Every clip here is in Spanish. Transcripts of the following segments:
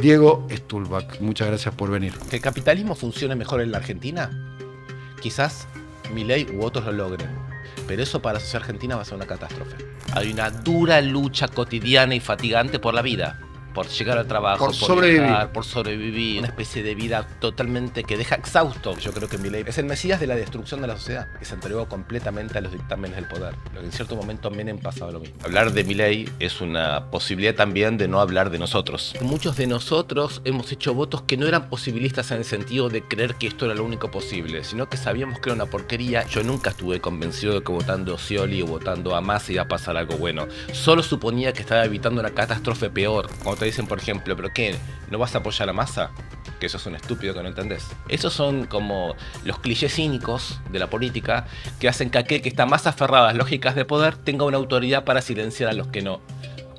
Diego Stulbach, muchas gracias por venir. ¿Que el capitalismo funcione mejor en la Argentina? Quizás Milei u otros lo logren, pero eso para la sociedad argentina va a ser una catástrofe. Hay una dura lucha cotidiana y fatigante por la vida, por llegar al trabajo, por viajar, por sobrevivir, una especie de vida totalmente que deja exhausto. Yo creo que Milei es el mesías de la destrucción de la sociedad, que se entregó completamente a los dictámenes del poder. Lo que en cierto momento Menem pasaba lo mismo. Hablar de Milei es una posibilidad también de no hablar de nosotros. Muchos de nosotros hemos hecho votos que no eran posibilistas en el sentido de creer que esto era lo único posible, sino que sabíamos que era una porquería. Yo nunca estuve convencido de que votando a Scioli o votando a Massa iba a pasar algo bueno. Solo suponía que estaba evitando una catástrofe peor. Cuando te dicen, por ejemplo, ¿pero qué? ¿No vas a apoyar a Massa? Que eso es un estúpido que no entendés. Esos son como los clichés cínicos de la política que hacen que aquel que está más aferrado a las lógicas de poder tenga una autoridad para silenciar a los que no.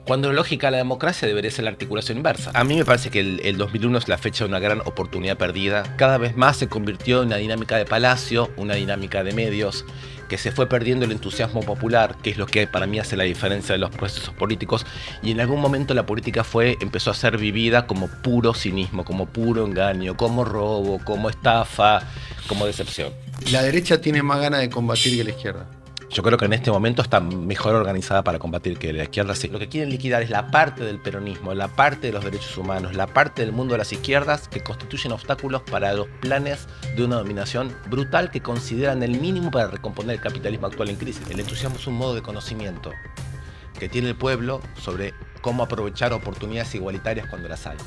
Cuando la lógica de la democracia debería ser la articulación inversa. A mí me parece que el 2001 es la fecha de una gran oportunidad perdida. Cada vez más se convirtió en una dinámica de palacio, una dinámica de medios, que se fue perdiendo el entusiasmo popular, que es lo que para mí hace la diferencia de los procesos políticos, y en algún momento la política empezó a ser vivida como puro cinismo, como puro engaño, como robo, como estafa, como decepción. La derecha tiene más ganas de combatir que la izquierda. Yo creo que en este momento está mejor organizada para combatir que la izquierda. Sí. Lo que quieren liquidar es la parte del peronismo, la parte de los derechos humanos, la parte del mundo de las izquierdas que constituyen obstáculos para los planes de una dominación brutal que consideran el mínimo para recomponer el capitalismo actual en crisis. El entusiasmo es un modo de conocimiento que tiene el pueblo sobre cómo aprovechar oportunidades igualitarias cuando las hay.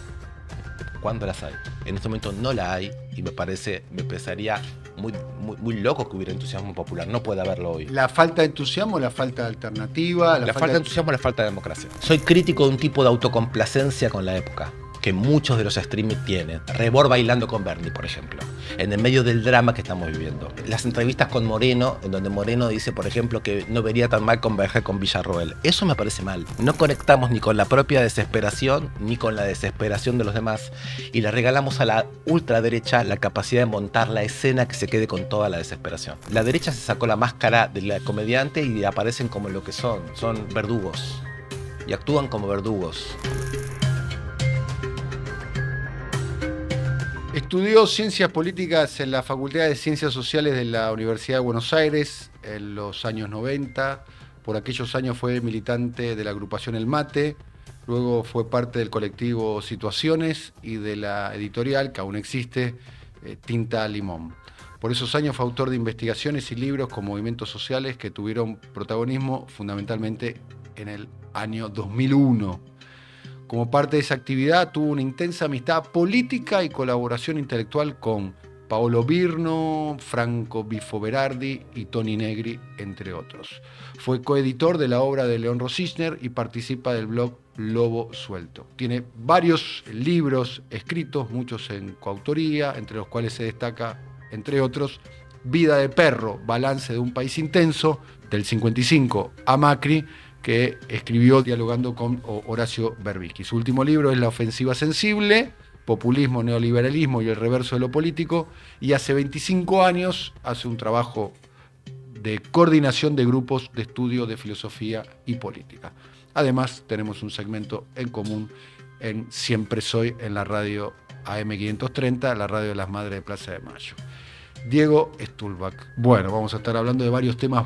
Cuando las hay. En este momento no la hay y me parecería muy loco que hubiera entusiasmo popular. No puede haberlo hoy. ¿La falta de entusiasmo, la falta de alternativa? La falta de entusiasmo, la falta de democracia. Soy crítico de un tipo de autocomplacencia con la época que muchos de los streaming tienen. Rebord bailando con Bernie, por ejemplo, en el medio del drama que estamos viviendo. Las entrevistas con Moreno, en donde Moreno dice, por ejemplo, que no vería tan mal converger con Villarroel. Eso me parece mal. No conectamos ni con la propia desesperación, ni con la desesperación de los demás, y le regalamos a la ultraderecha la capacidad de montar la escena que se quede con toda la desesperación. La derecha se sacó la máscara del comediante y aparecen como lo que son verdugos. Y actúan como verdugos. Estudió Ciencias Políticas en la Facultad de Ciencias Sociales de la Universidad de Buenos Aires en los años 90. Por aquellos años fue militante de la agrupación El Mate. Luego fue parte del colectivo Situaciones y de la editorial, que aún existe, Tinta Limón. Por esos años fue autor de investigaciones y libros con movimientos sociales que tuvieron protagonismo fundamentalmente en el año 2001. Como parte de esa actividad tuvo una intensa amistad política y colaboración intelectual con Paolo Virno, Franco Bifo Berardi y Toni Negri, entre otros. Fue coeditor de la obra de León Rosicner y participa del blog Lobo Suelto. Tiene varios libros escritos, muchos en coautoría, entre los cuales se destaca, entre otros, Vida de Perro, Balance de un País Intenso, del 55 a Macri, que escribió dialogando con Horacio Berbisky. Su último libro es La Ofensiva Sensible, Populismo, Neoliberalismo y el Reverso de lo Político, y hace 25 años hace un trabajo de coordinación de grupos de estudio de filosofía y política. Además, tenemos un segmento en común en Siempre Soy, en la radio AM530, la radio de las Madres de Plaza de Mayo. Diego Stulbach. Bueno, vamos a estar hablando de varios temas,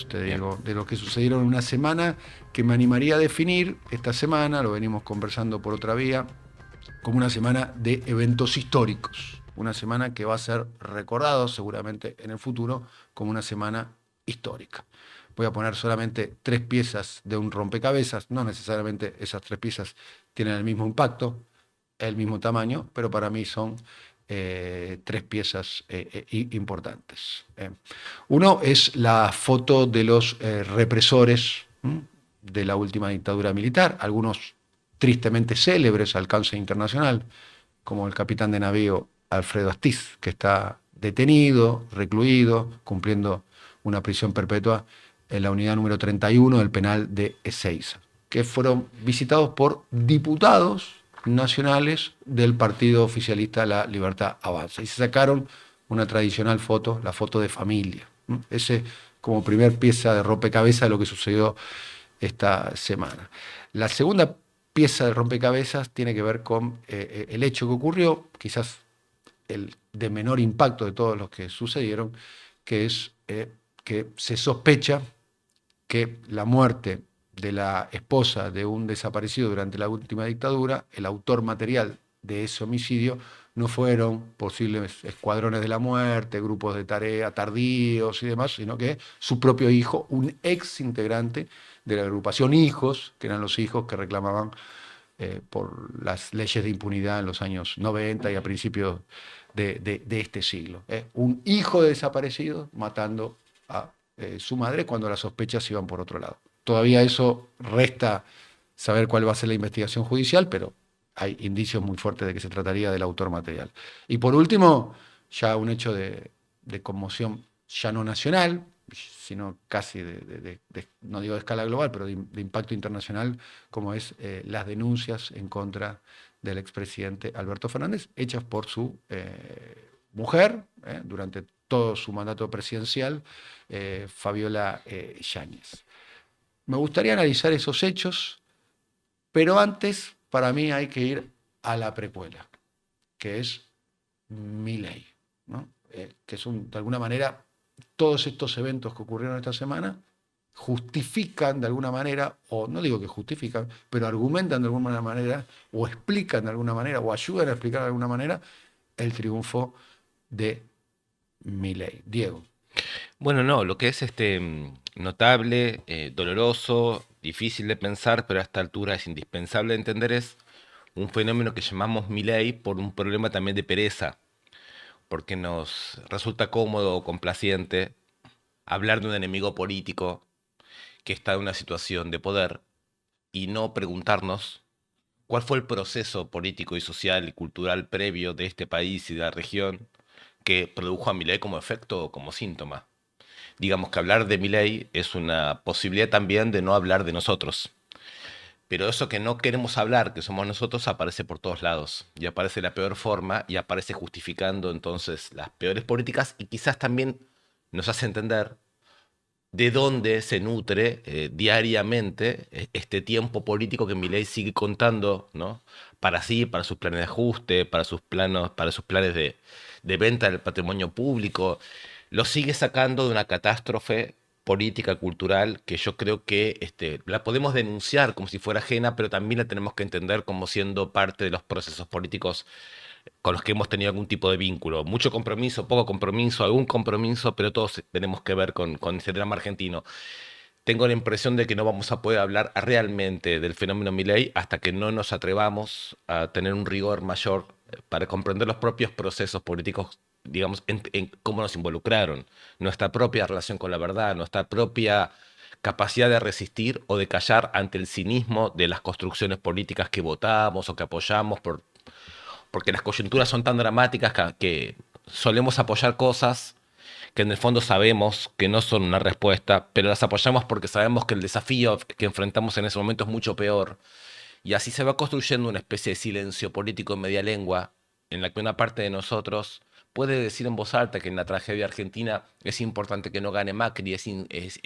te digo, de lo que sucedieron en una semana que me animaría a definir esta semana, lo venimos conversando por otra vía, como una semana de eventos históricos. Una semana que va a ser recordado seguramente en el futuro como una semana histórica. Voy a poner solamente 3 piezas de un rompecabezas, no necesariamente esas 3 piezas tienen el mismo impacto, el mismo tamaño, pero para mí son 3 piezas importantes. Uno es la foto de los represores de la última dictadura militar, algunos tristemente célebres, alcance internacional, como el capitán de navío Alfredo Astiz, que está detenido, recluido, cumpliendo una prisión perpetua en la unidad número 31 del penal de Ezeiza, que fueron visitados por diputados nacionales del partido oficialista La Libertad Avanza. Y se sacaron una tradicional foto, la foto de familia. Ese como primer pieza de rompecabezas de lo que sucedió esta semana. La segunda pieza de rompecabezas tiene que ver con el hecho que ocurrió, quizás el de menor impacto de todos los que sucedieron, que es que se sospecha que la muerte de la esposa de un desaparecido durante la última dictadura, el autor material de ese homicidio, no fueron posibles escuadrones de la muerte, grupos de tarea tardíos y demás, sino que su propio hijo, un ex integrante de la agrupación Hijos, que eran los hijos que reclamaban por las leyes de impunidad en los años 90 y a principios de este siglo. Un hijo de desaparecido matando a su madre cuando las sospechas iban por otro lado. Todavía eso resta saber cuál va a ser la investigación judicial, pero hay indicios muy fuertes de que se trataría del autor material. Y por último, ya un hecho de conmoción ya no nacional, sino casi no digo de escala global, pero de impacto internacional, como es las denuncias en contra del expresidente Alberto Fernández, hechas por su mujer durante todo su mandato presidencial, Fabiola Yáñez. Me gustaría analizar esos hechos, pero antes, para mí, hay que ir a la precuela, que es Milei, ¿no? Que son, de alguna manera, todos estos eventos que ocurrieron esta semana justifican de alguna manera, o no digo que justifican, pero argumentan de alguna manera, o explican de alguna manera, o ayudan a explicar de alguna manera el triunfo de Milei. Diego. Bueno, no, lo que es notable, doloroso, difícil de pensar, pero a esta altura es indispensable de entender es un fenómeno que llamamos Milei por un problema también de pereza, porque nos resulta cómodo o complaciente hablar de un enemigo político que está en una situación de poder y no preguntarnos cuál fue el proceso político y social y cultural previo de este país y de la región que produjo a Milei como efecto o como síntoma. Digamos que hablar de Milei es una posibilidad también de no hablar de nosotros. Pero eso que no queremos hablar, que somos nosotros, aparece por todos lados. Y aparece de la peor forma y aparece justificando entonces las peores políticas y quizás también nos hace entender de dónde se nutre diariamente este tiempo político que Milei sigue contando, ¿no? Para sí, para sus planes de ajuste, para sus planes de venta del patrimonio público, lo sigue sacando de una catástrofe política, cultural, que yo creo que la podemos denunciar como si fuera ajena, pero también la tenemos que entender como siendo parte de los procesos políticos con los que hemos tenido algún tipo de vínculo. Mucho compromiso, poco compromiso, algún compromiso, pero todos tenemos que ver con este drama argentino. Tengo la impresión de que no vamos a poder hablar realmente del fenómeno Milei hasta que no nos atrevamos a tener un rigor mayor para comprender los propios procesos políticos, digamos, en cómo nos involucraron, nuestra propia relación con la verdad, nuestra propia capacidad de resistir o de callar ante el cinismo de las construcciones políticas que votamos o que apoyamos porque las coyunturas son tan dramáticas que solemos apoyar cosas que en el fondo sabemos que no son una respuesta, pero las apoyamos porque sabemos que el desafío que enfrentamos en ese momento es mucho peor. Y así se va construyendo una especie de silencio político en media lengua, en la que una parte de nosotros puede decir en voz alta que en la tragedia argentina es importante que no gane Macri, es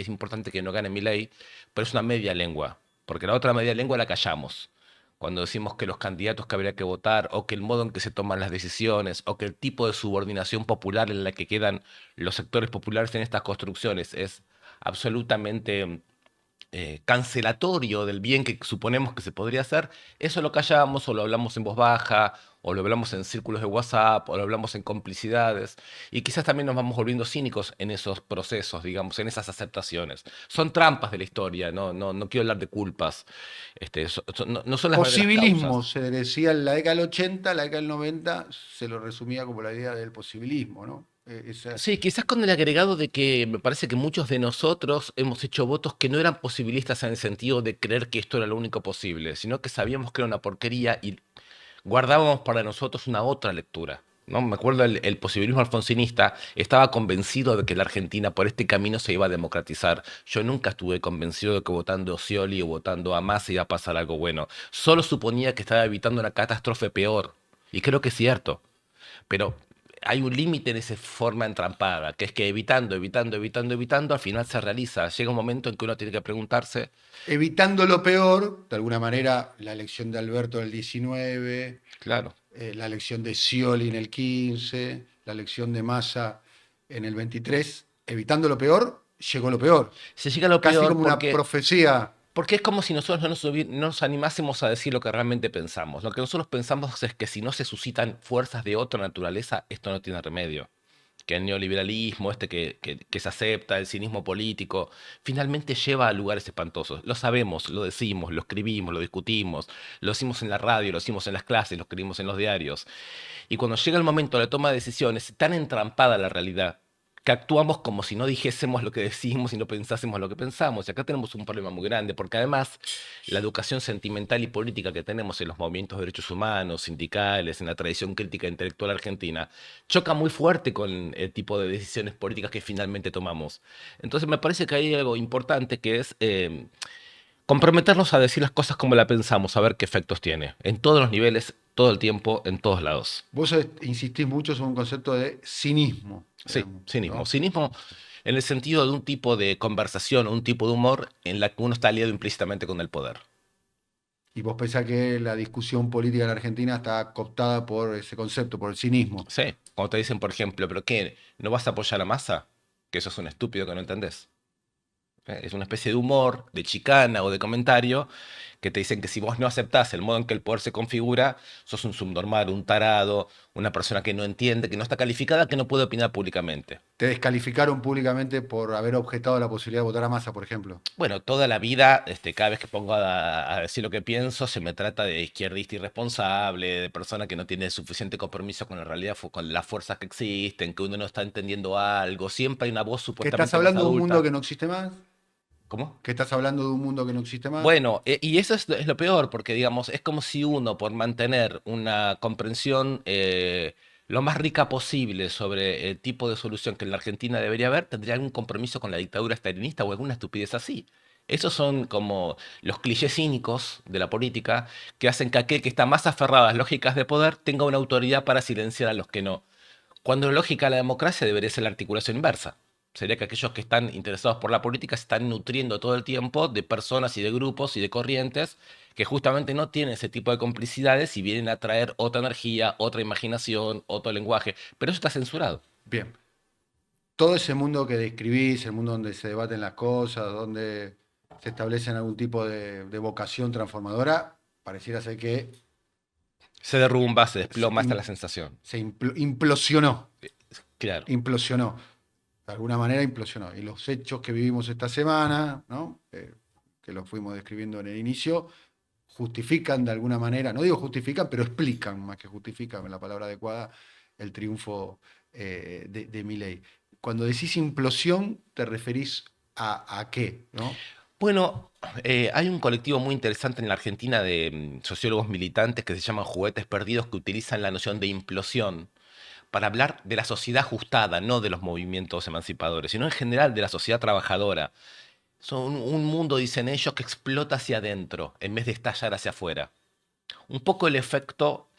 importante que no gane Milei, pero es una media lengua, porque la otra media lengua la callamos. Cuando decimos que los candidatos que habría que votar, o que el modo en que se toman las decisiones, o que el tipo de subordinación popular en la que quedan los sectores populares en estas construcciones es absolutamente cancelatorio del bien que suponemos que se podría hacer, eso lo callamos o lo hablamos en voz baja, o lo hablamos en círculos de WhatsApp, o lo hablamos en complicidades, y quizás también nos vamos volviendo cínicos en esos procesos, digamos, en esas aceptaciones. Son trampas de la historia, no quiero hablar de culpas, no son las verdaderas Posibilismo, causas. se decía en la década del 80, la década del 90, se lo resumía como la idea del posibilismo, ¿no? Sí, quizás con el agregado de que me parece que muchos de nosotros hemos hecho votos que no eran posibilistas en el sentido de creer que esto era lo único posible, sino que sabíamos que era una porquería y guardábamos para nosotros una otra lectura. ¿No? Me acuerdo el posibilismo alfonsinista estaba convencido de que la Argentina por este camino se iba a democratizar. Yo nunca estuve convencido de que votando a Scioli o votando a Massa iba a pasar algo bueno. Solo suponía que estaba evitando una catástrofe peor. Y creo que es cierto. Pero hay un límite en esa forma entrampada, que es que evitando, evitando, evitando, evitando, al final se realiza. Llega un momento en que uno tiene que preguntarse, Evitando lo peor, de alguna manera, la elección de Alberto en el 19, claro, la elección de Scioli en el 15, la elección de Massa en el 23, evitando lo peor, llegó lo peor. se llega a lo Casi peor como una porque profecía. Porque es como si nosotros no nos animásemos a decir lo que realmente pensamos. Lo que nosotros pensamos es que si no se suscitan fuerzas de otra naturaleza, esto no tiene remedio. Que el neoliberalismo, que se acepta, el cinismo político, finalmente lleva a lugares espantosos. Lo sabemos, lo decimos, lo escribimos, lo discutimos, lo decimos en la radio, lo decimos en las clases, lo escribimos en los diarios. Y cuando llega el momento de la toma de decisiones, tan entrampada la realidad, que actuamos como si no dijésemos lo que decimos y no pensásemos lo que pensamos. Y acá tenemos un problema muy grande, porque además la educación sentimental y política que tenemos en los movimientos de derechos humanos, sindicales, en la tradición crítica e intelectual argentina, choca muy fuerte con el tipo de decisiones políticas que finalmente tomamos. Entonces me parece que hay algo importante que es comprometernos a decir las cosas como la pensamos, a ver qué efectos tiene, en todos los niveles, todo el tiempo, en todos lados. Vos insistís mucho sobre un concepto de cinismo, Sí, digamos, cinismo. ¿no? Cinismo en el sentido de un tipo de conversación, un tipo de humor en la que uno está aliado implícitamente con el poder. Y vos pensás que la discusión política en la Argentina está cooptada por ese concepto, por el cinismo. Sí, cuando te dicen, por ejemplo, ¿pero qué? ¿No vas a apoyar a Massa? Que eso es un estúpido que no entendés. Es una especie de humor, de chicana o de comentario que te dicen que si vos no aceptás el modo en que el poder se configura, sos un subnormal, un tarado, una persona que no entiende, que no está calificada, que no puede opinar públicamente. Te descalificaron públicamente por haber objetado la posibilidad de votar a Massa, por ejemplo. Bueno, toda la vida, cada vez que pongo a decir lo que pienso, se me trata de izquierdista irresponsable, de persona que no tiene suficiente compromiso con la realidad, con las fuerzas que existen, que uno no está entendiendo algo. Siempre hay una voz ¿Que estás supuestamente más hablando de un mundo adulta. que no existe más? ¿Cómo? ¿Que estás hablando de un mundo que no existe más? Bueno, y eso es lo peor, porque digamos, es como si uno, por mantener una comprensión lo más rica posible sobre el tipo de solución que en la Argentina debería haber, tendría algún compromiso con la dictadura estalinista o alguna estupidez así. Esos son como los clichés cínicos de la política que hacen que aquel que está más aferrado a las lógicas de poder tenga una autoridad para silenciar a los que no. Cuando la lógica de la democracia debería ser la articulación inversa. Sería que aquellos que están interesados por la política se están nutriendo todo el tiempo de personas y de grupos y de corrientes que justamente no tienen ese tipo de complicidades y vienen a traer otra energía, otra imaginación, otro lenguaje. Pero eso está censurado. Bien. Todo ese mundo que describís, el mundo donde se debaten las cosas, donde se establecen algún tipo de vocación transformadora, pareciera ser que Se derrumba, se se, desploma, esta es la sensación. implosionó. Claro. Implosionó. De alguna manera implosionó. Y los hechos que vivimos esta semana, ¿no? Que los fuimos describiendo en el inicio, justifican de alguna manera, no digo justifican, pero explican, más que justifican, la palabra adecuada, el triunfo de Milei. Cuando decís implosión, ¿te referís a qué? ¿No? Bueno, hay un colectivo muy interesante en la Argentina de sociólogos militantes que se llaman Juguetes Perdidos que utilizan la noción de implosión para hablar de la sociedad ajustada, no de los movimientos emancipadores, sino en general de la sociedad trabajadora. Son un mundo, dicen ellos, que explota hacia adentro en vez de estallar hacia afuera. Un poco el efecto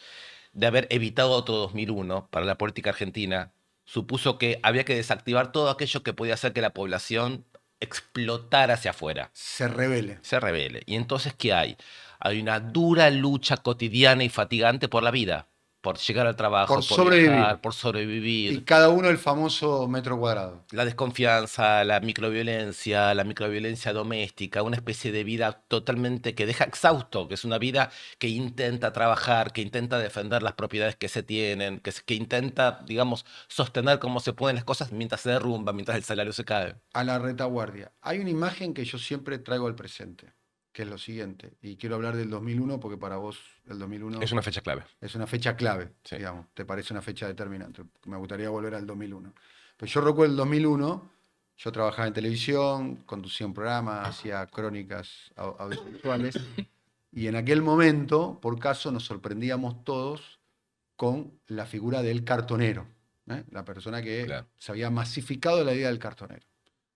de haber evitado otro 2001 para la política argentina supuso que había que desactivar todo aquello que podía hacer que la población explotara hacia afuera, Se revele. se rebele. Y entonces, ¿qué hay? Hay una dura lucha cotidiana y fatigante por la vida, por llegar al Por trabajo, por sobrevivir. viajar, por Y sobrevivir. cada uno el famoso metro cuadrado. La desconfianza, la microviolencia doméstica, una especie de vida totalmente que deja exhausto, que es una vida que intenta trabajar, que intenta defender las propiedades que se tienen, que intenta, digamos, sostener como se pueden las cosas mientras se derrumba, mientras el salario se cae. A la retaguardia. Hay una imagen que yo siempre traigo al presente, que es lo siguiente, y quiero hablar del 2001 porque para vos el 2001 Es una fecha clave. es una fecha clave, Sí. digamos, te parece una fecha determinante. Me gustaría volver al 2001. Pues yo recuerdo el 2001, yo trabajaba en televisión, conducía un programa, hacía crónicas audiovisuales, y en aquel momento, por caso, nos sorprendíamos todos con la figura del cartonero, ¿eh? La persona que Claro. se había masificado la idea del cartonero.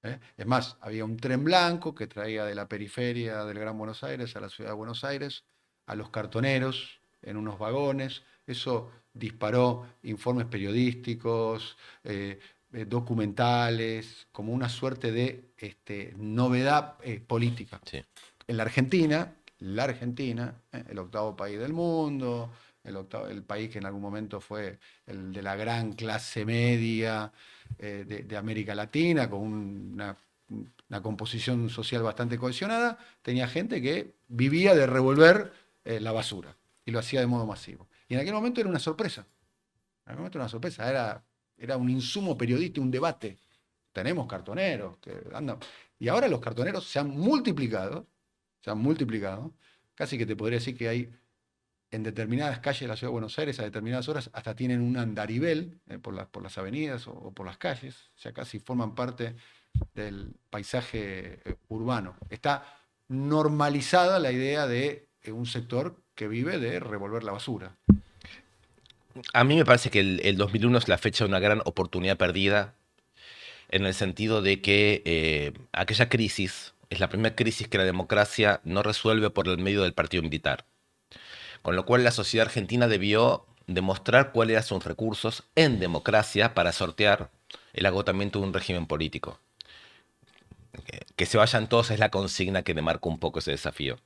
¿Eh? Es más, había un tren blanco que traía de la periferia del Gran Buenos Aires a la ciudad de Buenos Aires a los cartoneros en unos vagones. Eso disparó informes periodísticos, documentales, como una suerte de novedad política. Sí. En la Argentina, el octavo país del mundo, el país que en algún momento fue el de la gran clase media de América Latina, con una composición social bastante cohesionada, tenía gente que vivía de revolver la basura y lo hacía de modo masivo. Y en aquel momento era una sorpresa. En aquel momento era una sorpresa, era un insumo periodístico, un debate. Tenemos cartoneros que andan. Y ahora los cartoneros se han multiplicado. Casi que te podría decir que hay en determinadas calles de la ciudad de Buenos Aires, a determinadas horas, hasta tienen un andarivel por las avenidas o por las calles, ya casi forman parte del paisaje urbano. Está normalizada la idea de un sector que vive de revolver la basura. A mí me parece que el 2001 es la fecha de una gran oportunidad perdida, en el sentido de que aquella crisis es la primera crisis que la democracia no resuelve por el medio del partido militar. Con lo cual la sociedad argentina debió demostrar cuáles eran sus recursos en democracia para sortear el agotamiento de un régimen político. Que se vayan todos es la consigna que demarca un poco ese desafío.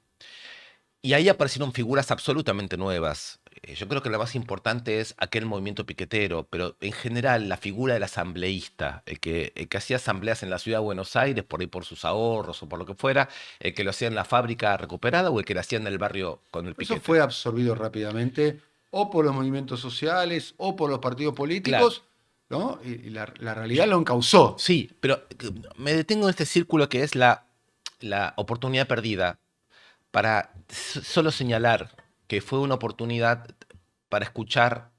Y ahí aparecieron figuras absolutamente nuevas. Yo creo que la más importante es aquel movimiento piquetero, pero en general la figura del asambleísta, el que hacía asambleas en la ciudad de Buenos Aires por ahí por sus ahorros o por lo que fuera, el que lo hacía en la fábrica recuperada o el que lo hacía en el barrio con el Eso piquete. fue absorbido rápidamente, o por los movimientos sociales, o por los partidos Claro, políticos, ¿no? Y la realidad lo encausó. sí, pero me detengo en este círculo que es la oportunidad perdida para solo señalar que fue una oportunidad para escuchar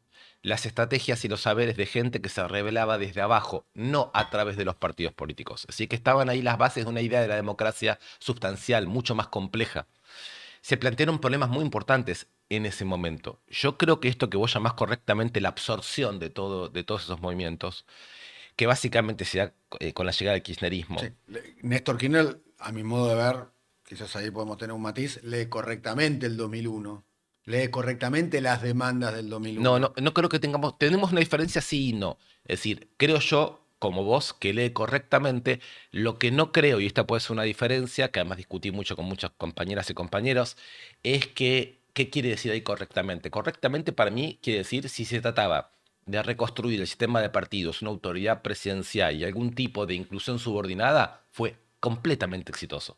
las estrategias y los saberes de gente que se revelaba desde abajo, no a través de los partidos políticos. Así que estaban ahí las bases de una idea de la democracia sustancial, mucho más compleja. Se plantearon problemas muy importantes en ese momento. Yo creo que esto que vos llamás correctamente la absorción de todos esos movimientos, que básicamente se da con la llegada del Sí. kirchnerismo. Néstor Kirchner, a mi modo de ver, quizás ahí podemos tener un matiz, lee correctamente el 2001, lee correctamente las demandas del No, 2001. no, no creo que tenemos una diferencia sí y no. Es decir, creo yo, como vos, que lee correctamente. Lo que no creo, y esta puede ser una diferencia, que además discutí mucho con muchas compañeras y compañeros, es que, ¿qué quiere decir ahí correctamente? Correctamente para mí quiere decir si se trataba de reconstruir el sistema de partidos, una autoridad presidencial y algún tipo de inclusión subordinada, fue completamente exitoso.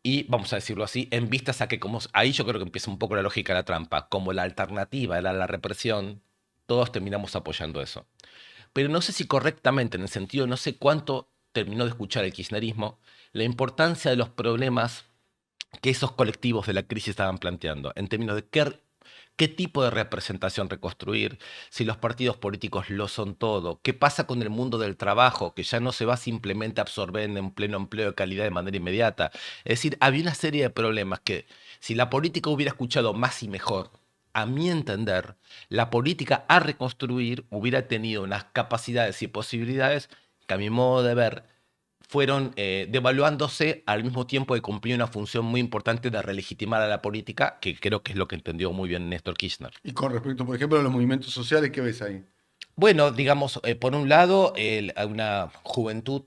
Y vamos a decirlo así, en vistas a que como ahí yo creo que empieza un poco la lógica de la trampa, como la alternativa era la represión, todos terminamos apoyando eso. Pero no sé si correctamente, en el sentido, no sé cuánto terminó de escuchar el kirchnerismo, la importancia de los problemas que esos colectivos de la crisis estaban planteando, en términos de qué tipo de representación reconstruir, si los partidos políticos lo son todo, qué pasa con el mundo del trabajo, que ya no se va simplemente a absorber en un pleno empleo de calidad de manera inmediata. Es decir, había una serie de problemas que si la política hubiera escuchado más y mejor, a mi entender, la política a reconstruir hubiera tenido unas capacidades y posibilidades que a mi modo de ver fueron devaluándose al mismo tiempo que cumplía una función muy importante de relegitimar a la política, que creo que es lo que entendió muy bien Néstor Kirchner. Y con respecto, por ejemplo, a los movimientos sociales, ¿qué ves ahí? Bueno, digamos, por un lado, una juventud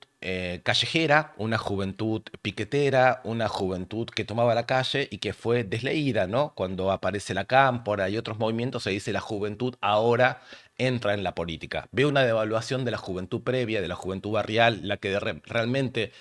callejera, una juventud piquetera, una juventud que tomaba la calle y que fue desleída, ¿no? Cuando aparece la Cámpora y otros movimientos, se dice la juventud ahora entra en la política. Veo una devaluación de la juventud previa, de la juventud barrial, la que realmente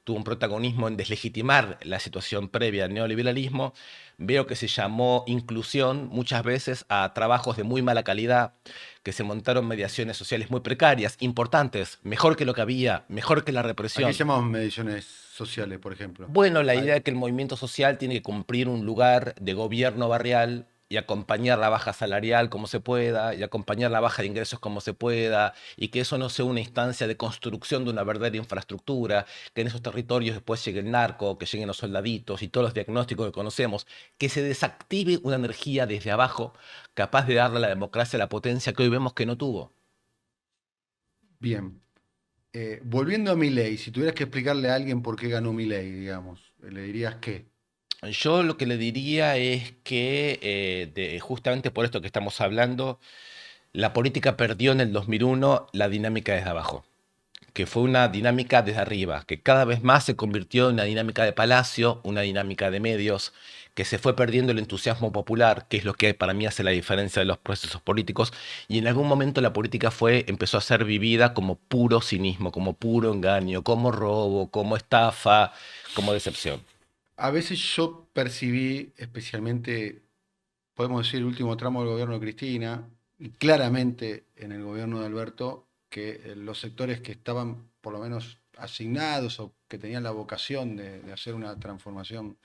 tuvo un protagonismo en deslegitimar la situación previa al neoliberalismo. Veo que se llamó inclusión muchas veces a trabajos de muy mala calidad, que se montaron mediaciones sociales muy precarias, importantes, mejor que lo que había, mejor que la ¿A qué represión. llamamos mediciones sociales, por ejemplo? Bueno, la Ay, idea de que el movimiento social tiene que cumplir un lugar de gobierno barrial y acompañar la baja salarial como se pueda, y acompañar la baja de ingresos como se pueda, y que eso no sea una instancia de construcción de una verdadera infraestructura, que en esos territorios después llegue el narco, que lleguen los soldaditos y todos los diagnósticos que conocemos, que se desactive una energía desde abajo capaz de darle a la democracia la potencia que hoy vemos que no tuvo. bien. Volviendo a Milei, si tuvieras que explicarle a alguien por qué ganó Milei, digamos, le dirías qué. Yo lo que le diría es que justamente por esto que estamos hablando, la política perdió en el 2001 la dinámica desde abajo, que fue una dinámica desde arriba, que cada vez más se convirtió en una dinámica de palacio, una dinámica de medios, que se fue perdiendo el entusiasmo popular, que es lo que para mí hace la diferencia de los procesos políticos, y en algún momento la política empezó a ser vivida como puro cinismo, como puro engaño, como robo, como estafa, como decepción. A veces yo percibí, especialmente, podemos decir, el último tramo del gobierno de Cristina, y claramente en el gobierno de Alberto, que los sectores que estaban por lo menos asignados o que tenían la vocación de hacer una transformación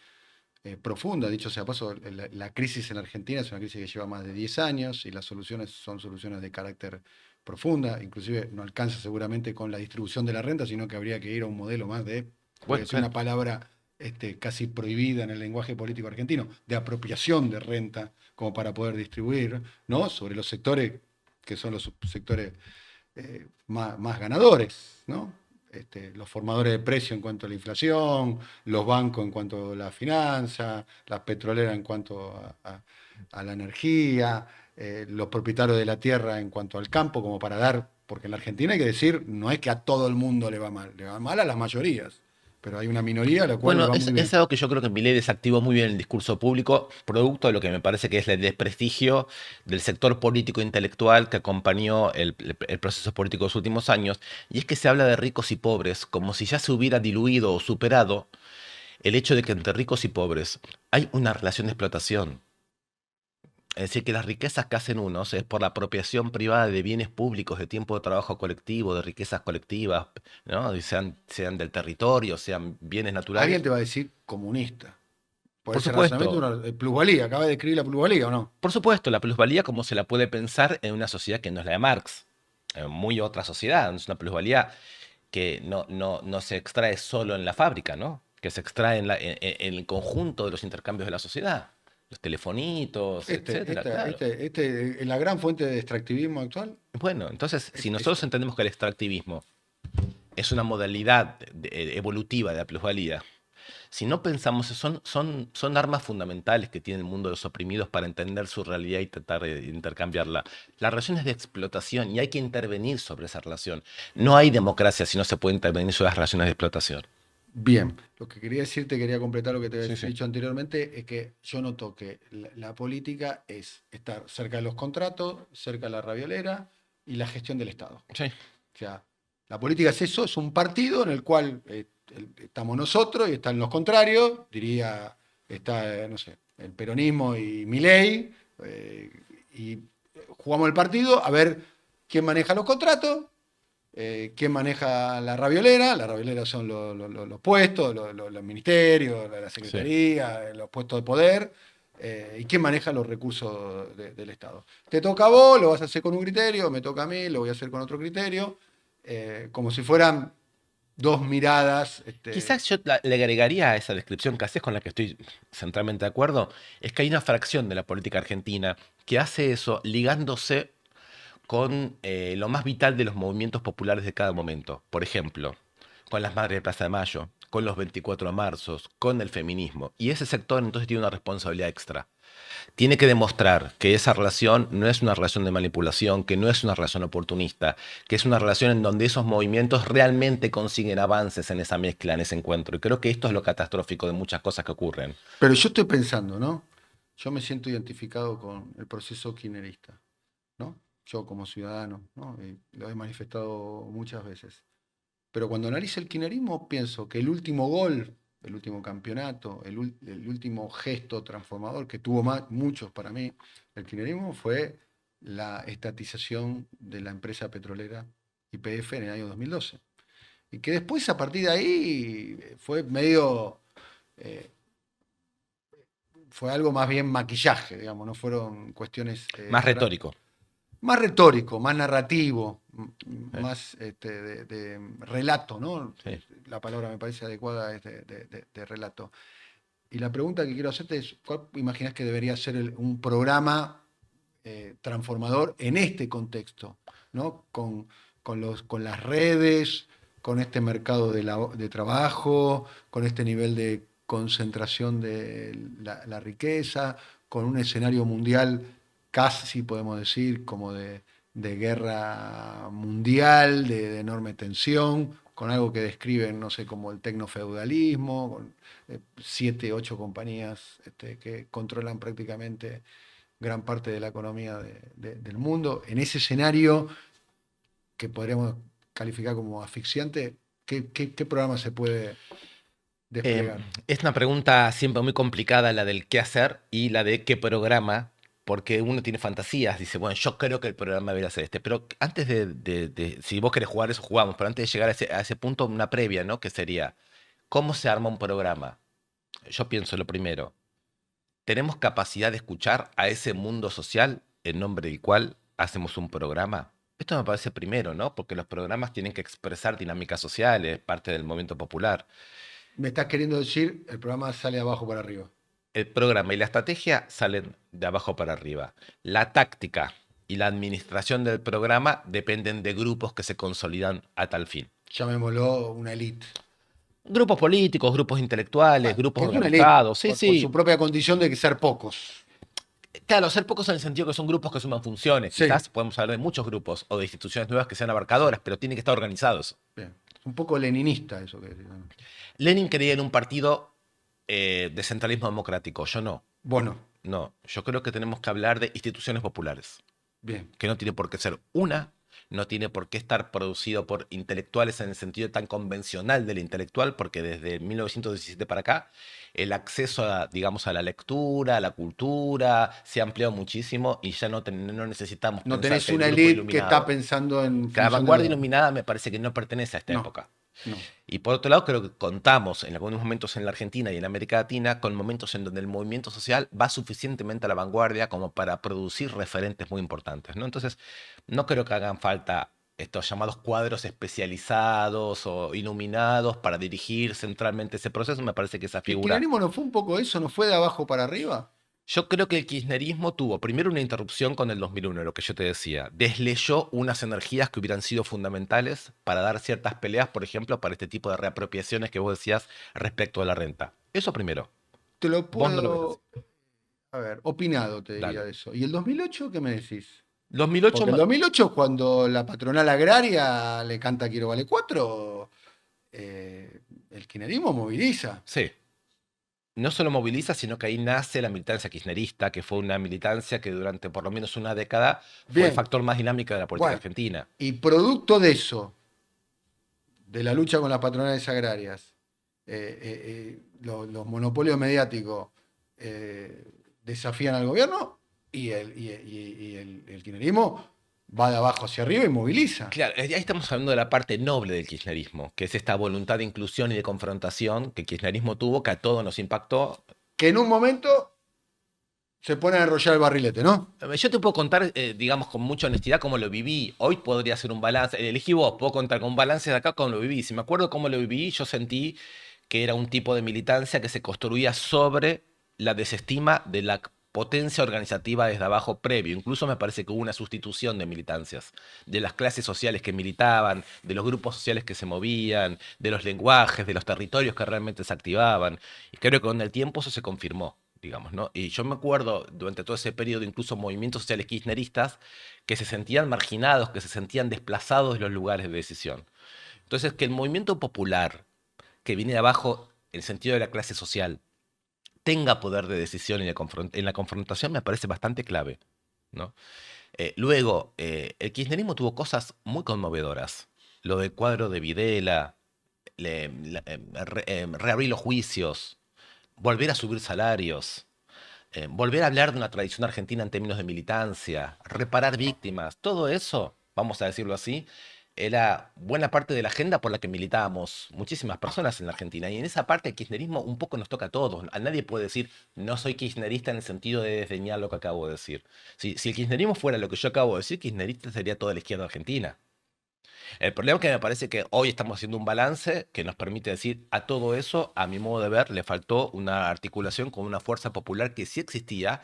profunda, dicho sea paso, la crisis en Argentina es una crisis que lleva más de 10 años y las soluciones son soluciones de carácter profunda, inclusive no alcanza seguramente con la distribución de la renta, sino que habría que ir a un modelo más de, voy a Bueno, decir una palabra casi prohibida en el lenguaje político argentino, de apropiación de renta como para poder distribuir, ¿no? Sobre los sectores que son los sectores más ganadores, ¿no? Los formadores de precio en cuanto a la inflación, los bancos en cuanto a la finanza, las petroleras en cuanto a la energía, los propietarios de la tierra en cuanto al campo, como para dar, porque en la Argentina hay que decir, no es que a todo el mundo le va mal a las mayorías, pero hay una minoría a la cual le bueno, va es, muy es bien. algo que yo creo que Milei desactivó muy bien el discurso público, producto de lo que me parece que es el desprestigio del sector político e intelectual que acompañó el proceso político de los últimos años, y es que se habla de ricos y pobres como si ya se hubiera diluido o superado el hecho de que entre ricos y pobres hay una relación de explotación. Es decir, que las riquezas que hacen unos es por la apropiación privada de bienes públicos, de tiempo de trabajo colectivo, de riquezas colectivas, ¿no? Y sean del territorio, sean bienes Alguien naturales. te va a decir comunista. Por Por ese razonamiento, supuesto, una plusvalía, acaba de escribir la plusvalía, ¿o no? por supuesto, la plusvalía como se la puede pensar en una sociedad que no es la de Marx, en muy otra sociedad, es una plusvalía que no se extrae solo en la fábrica, ¿no? Que se extrae en el conjunto de los intercambios de la sociedad, los telefonitos, etcétera, claro. La gran fuente de extractivismo actual Bueno, entonces, es si nosotros esta. entendemos que el extractivismo es una modalidad evolutiva de la plusvalía, si no pensamos, son armas fundamentales que tiene el mundo de los oprimidos para entender su realidad y tratar de intercambiarla. La relación es de explotación y hay que intervenir sobre esa relación. No hay democracia si no se puede intervenir sobre las relaciones de explotación. Bien, lo que quería decirte, quería completar lo que te había Sí, sí. dicho anteriormente, es que yo noto que la política es estar cerca de los contratos, cerca de la raviolera y la gestión del Estado. Sí, O sea, la política es eso, es un partido en el cual estamos nosotros y están los contrarios, diría, está, no sé, el peronismo y Milei, y jugamos el partido a ver quién maneja los contratos, quién maneja la raviolera son los puestos, los ministerios, la sí. secretaría, los puestos de poder, y quién maneja los recursos del Estado. Te toca a vos, lo vas a hacer con un criterio, me toca a mí, lo voy a hacer con otro criterio, como si fueran dos miradas. Quizás yo le agregaría a esa descripción que haces, con la que estoy centralmente de acuerdo, es que hay una fracción de la política argentina que hace eso ligándose con lo más vital de los movimientos populares de cada momento. Por ejemplo, con las Madres de Plaza de Mayo, con los 24 de marzo, con el feminismo. Y ese sector entonces tiene una responsabilidad extra. Tiene que demostrar que esa relación no es una relación de manipulación, que no es una relación oportunista, que es una relación en donde esos movimientos realmente consiguen avances en esa mezcla, en ese encuentro. Y creo que esto es lo catastrófico de muchas cosas que ocurren. Pero yo estoy pensando, ¿no? Yo me siento identificado con el proceso kirchnerista, ¿no? Yo como ciudadano, ¿no? Y lo he manifestado muchas veces. Pero cuando analizo el kirchnerismo, pienso que el último gol, el último campeonato, el último gesto transformador que tuvo muchos para mí, el kirchnerismo fue la estatización de la empresa petrolera YPF en el año 2012. Y que después, a partir de ahí, fue medio, eh, fue algo más bien maquillaje, digamos, no fueron cuestiones Más retórico. más retórico, más narrativo, ¿Eh? más de relato, ¿no? Sí. La palabra me parece adecuada es de relato. Y la pregunta que quiero hacerte es, ¿cuál imaginas que debería ser un programa transformador en este contexto, ¿no? Con las redes, con este mercado de trabajo, con este nivel de concentración de la riqueza, con un escenario mundial casi, podemos decir, como de guerra mundial, de enorme tensión, con algo que describen, no sé, como el tecnofeudalismo, con 7, 8 compañías que controlan prácticamente gran parte de la economía del mundo. En ese escenario que podríamos calificar como asfixiante, ¿qué programa se puede Eh, desplegar? es una pregunta siempre muy complicada la del qué hacer y la de qué programa, porque uno tiene fantasías, dice, bueno, yo creo que el programa debería ser este, pero antes si vos querés jugar eso, jugamos, pero antes de llegar a ese punto, una previa, ¿no? Que sería, ¿cómo se arma un programa? Yo pienso lo primero, ¿tenemos capacidad de escuchar a ese mundo social en nombre del cual hacemos un programa? Esto me parece primero, ¿no? Porque los programas tienen que expresar dinámicas sociales, parte del movimiento popular. Me estás queriendo decir, el programa sale de abajo para arriba. El programa y la estrategia salen de abajo para arriba. La táctica y la administración del programa dependen de grupos que se consolidan a tal fin. Llamémoslo una elite. Grupos políticos, grupos intelectuales, Bueno, grupos que es una elite, organizados. Sí, por su sí. propia condición de que ser pocos. Claro, ser pocos en el sentido que son grupos que suman funciones. Sí, Quizás podemos hablar de muchos grupos o de instituciones nuevas que sean abarcadoras, pero tienen que estar organizados. bien. Un poco leninista eso que decís, ¿no? Lenin creía en un partido de centralismo democrático. Yo no. Vos no. No. Yo creo que tenemos que hablar de instituciones populares. Bien. Que no tiene por qué ser una, no tiene por qué estar producido por intelectuales en el sentido tan convencional del intelectual, porque desde 1917 para acá el acceso a, digamos, a la lectura, a la cultura, se ha ampliado muchísimo y ya no necesitamos No pensar tenés que el una grupo elite que está iluminado, pensando en que la función de vanguardia los... iluminada me parece que no pertenece a esta No, época. no. Y por otro lado, creo que contamos en algunos momentos en la Argentina y en América Latina con momentos en donde el movimiento social va suficientemente a la vanguardia como para producir referentes muy importantes, ¿no? Entonces, no creo que hagan falta estos llamados cuadros especializados o iluminados para dirigir centralmente ese proceso. Me parece que esa ¿El figura. kirchnerismo no fue un poco eso? ¿No fue de abajo para arriba? Yo creo que el kirchnerismo tuvo primero una interrupción con el 2001, lo que yo te decía. Desleyó unas energías que hubieran sido fundamentales para dar ciertas peleas, por ejemplo, para este tipo de reapropiaciones que vos decías respecto a la renta. Eso primero. Te lo Vos no lo ves así. puedo, a ver, opinado te diría Dale. de eso. ¿Y el 2008 qué me decís? 2008, Porque el 2008 cuando la patronal agraria le canta Quiero Vale 4, el kirchnerismo moviliza. sí. No solo moviliza, sino que ahí nace la militancia kirchnerista, que fue una militancia que durante por lo menos una década fue el Bien, factor más dinámico de la política bueno, argentina. y producto de eso, de la lucha con las patronales agrarias, los monopolios mediáticos desafían al gobierno y el kirchnerismo va de abajo hacia arriba y moviliza. Claro, ahí estamos hablando de la parte noble del kirchnerismo, que es esta voluntad de inclusión y de confrontación que el kirchnerismo tuvo, que a todos nos impactó. Que en un momento se pone a enrollar el barrilete, ¿no? Yo te puedo contar, digamos, con mucha honestidad cómo lo viví. Hoy podría hacer un balance. Elegí vos, puedo contar con un balance de acá cómo lo viví. Si me acuerdo cómo lo viví, yo sentí que era un tipo de militancia que se construía sobre la desestima de la potencia organizativa desde abajo previo. Incluso me parece que hubo una sustitución de militancias, de las clases sociales que militaban, de los grupos sociales que se movían, de los lenguajes, de los territorios que realmente se activaban. Y creo que con el tiempo eso se confirmó, digamos, ¿no? Y yo me acuerdo durante todo ese periodo, incluso movimientos sociales kirchneristas, que se sentían marginados, que se sentían desplazados de los lugares de decisión. Entonces, que el movimiento popular, que viene de abajo, en el sentido de la clase social, tenga poder de decisión en la confrontación me parece bastante clave, ¿no? Luego, el kirchnerismo tuvo cosas muy conmovedoras. Lo del cuadro de Videla, reabrir los juicios, volver a subir salarios, volver a hablar de una tradición argentina en términos de militancia, reparar víctimas, todo eso, vamos a decirlo así, era buena parte de la agenda por la que militábamos muchísimas personas en la Argentina. Y en esa parte el kirchnerismo un poco nos toca a todos. A nadie puede decir, no soy kirchnerista en el sentido de desdeñar lo que acabo de decir. Si el kirchnerismo fuera lo que yo acabo de decir, kirchnerista sería toda la izquierda argentina. El problema es que me parece que hoy estamos haciendo un balance que nos permite decir a todo eso, a mi modo de ver, le faltó una articulación con una fuerza popular que sí existía,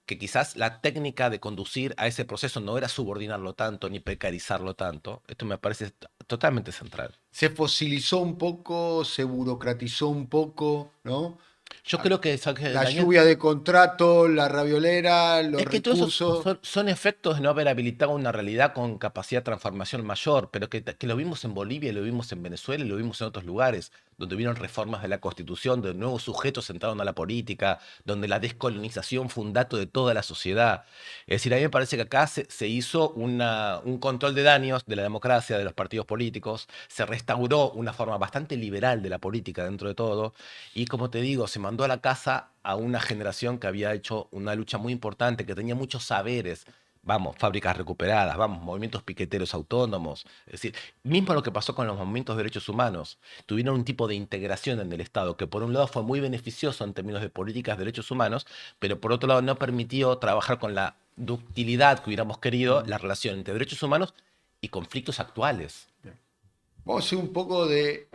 que quizás la técnica de conducir a ese proceso no era subordinarlo tanto ni precarizarlo tanto. Esto me parece totalmente central. Se fosilizó un poco, se burocratizó un poco, ¿no? Yo creo que, La Daniel, lluvia de contratos, la raviolera, los es que todos esos recursos. son efectos de no haber habilitado una realidad con capacidad de transformación mayor, pero que lo vimos en Bolivia, lo vimos en Venezuela y lo vimos en otros lugares, donde hubieron reformas de la Constitución, donde nuevos sujetos entraron a la política, donde la descolonización fue un dato de toda la sociedad. Es decir, a mí me parece que acá se hizo un control de daños de la democracia, de los partidos políticos, se restauró una forma bastante liberal de la política dentro de todo, y como te digo, se mandó a la casa a una generación que había hecho una lucha muy importante, que tenía muchos saberes. Vamos, fábricas recuperadas, vamos, movimientos piqueteros autónomos. Es decir, mismo lo que pasó con los movimientos de derechos humanos. Tuvieron un tipo de integración en el Estado que por un lado fue muy beneficioso en términos de políticas de derechos humanos, pero por otro lado no permitió trabajar con la ductilidad que hubiéramos querido la relación entre derechos humanos y conflictos actuales. Vamos a hacer un poco de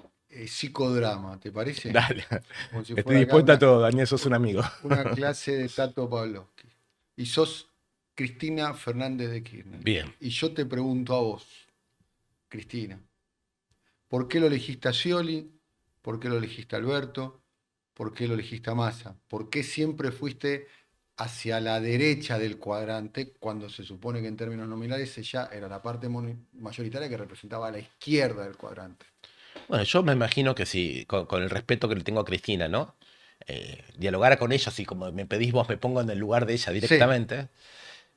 psicodrama, ¿te parece? Dale, Como si estoy fuera acá dispuesto a todo, Daniel, sos un amigo. una clase de Tato Pavlovsky. Y sos Cristina Fernández de Kirchner. Bien. Y yo te pregunto a vos, Cristina, ¿por qué lo elegiste a Scioli? ¿Por qué lo elegiste a Alberto? ¿Por qué lo elegiste a Massa? ¿Por qué siempre fuiste hacia la derecha del cuadrante cuando se supone que en términos nominales ella era la parte mayoritaria que representaba a la izquierda del cuadrante? Bueno, yo me imagino que sí, con el respeto que le tengo a Cristina, ¿no? Dialogara con ella, así como me pedís vos, me pongo en el lugar de ella Sí, directamente.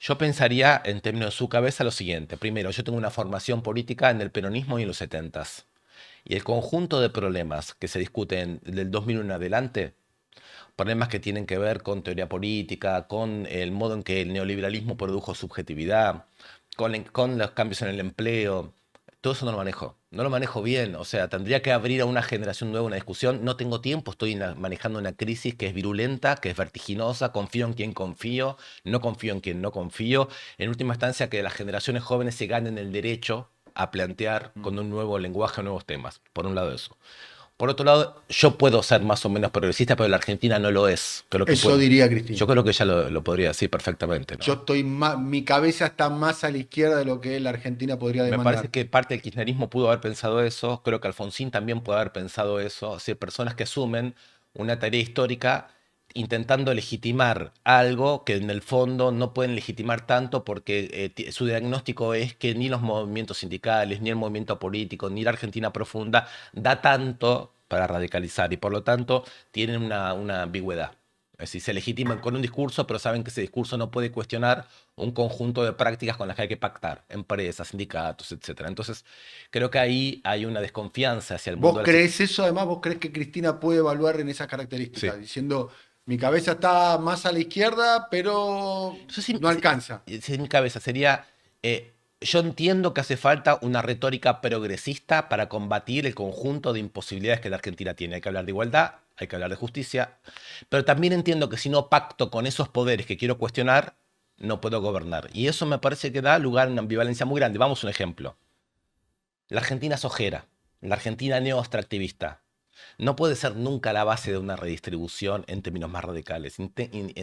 Yo pensaría en términos de su cabeza lo siguiente. Primero, yo tengo una formación política en el peronismo y en los setentas. Y el conjunto de problemas que se discuten del 2001 en adelante, problemas que tienen que ver con teoría política, con el modo en que el neoliberalismo produjo subjetividad, con los cambios en el empleo, todo eso no lo manejo. No lo manejo bien. O sea, tendría que abrir a una generación nueva una discusión. No tengo tiempo, estoy manejando una crisis que es virulenta, que es vertiginosa. Confío en quien confío, no confío en quien no confío. En última instancia, que las generaciones jóvenes se ganen el derecho a plantear con un nuevo lenguaje nuevos temas. Por un lado eso. Por otro lado, yo puedo ser más o menos progresista, pero la Argentina no lo es. eso diría Yo Cristina. creo que ella lo podría decir perfectamente, Yo ¿no? estoy más, mi cabeza está más a la izquierda de lo que la Argentina podría Me parece demandar. que parte del kirchnerismo pudo haber pensado eso, creo que Alfonsín también puede haber pensado eso, es decir, personas que asumen una tarea histórica intentando legitimar algo que en el fondo no pueden legitimar tanto porque su diagnóstico es que ni los movimientos sindicales, ni el movimiento político, ni la Argentina profunda da tanto para radicalizar y por lo tanto tienen una ambigüedad. Es decir, se legitiman con un discurso, pero saben que ese discurso no puede cuestionar un conjunto de prácticas con las que hay que pactar, empresas, sindicatos, etcétera. Entonces, creo que ahí hay una desconfianza hacia el mundo ¿Vos de las... crees eso? Además, ¿vos crees que Cristina puede evaluar en esas Sí. características? Diciendo, mi cabeza está más a la izquierda, pero Eso sí, no alcanza. sí, en mi cabeza sería, yo entiendo que hace falta una retórica progresista para combatir el conjunto de imposibilidades que la Argentina tiene. Hay que hablar de igualdad, hay que hablar de justicia, pero también entiendo que si no pacto con esos poderes que quiero cuestionar, no puedo gobernar. Y eso me parece que da lugar a una ambivalencia muy grande. Vamos a un ejemplo. La Argentina es ojera, la Argentina neo-extractivista. No puede ser nunca la base de una redistribución en términos más radicales.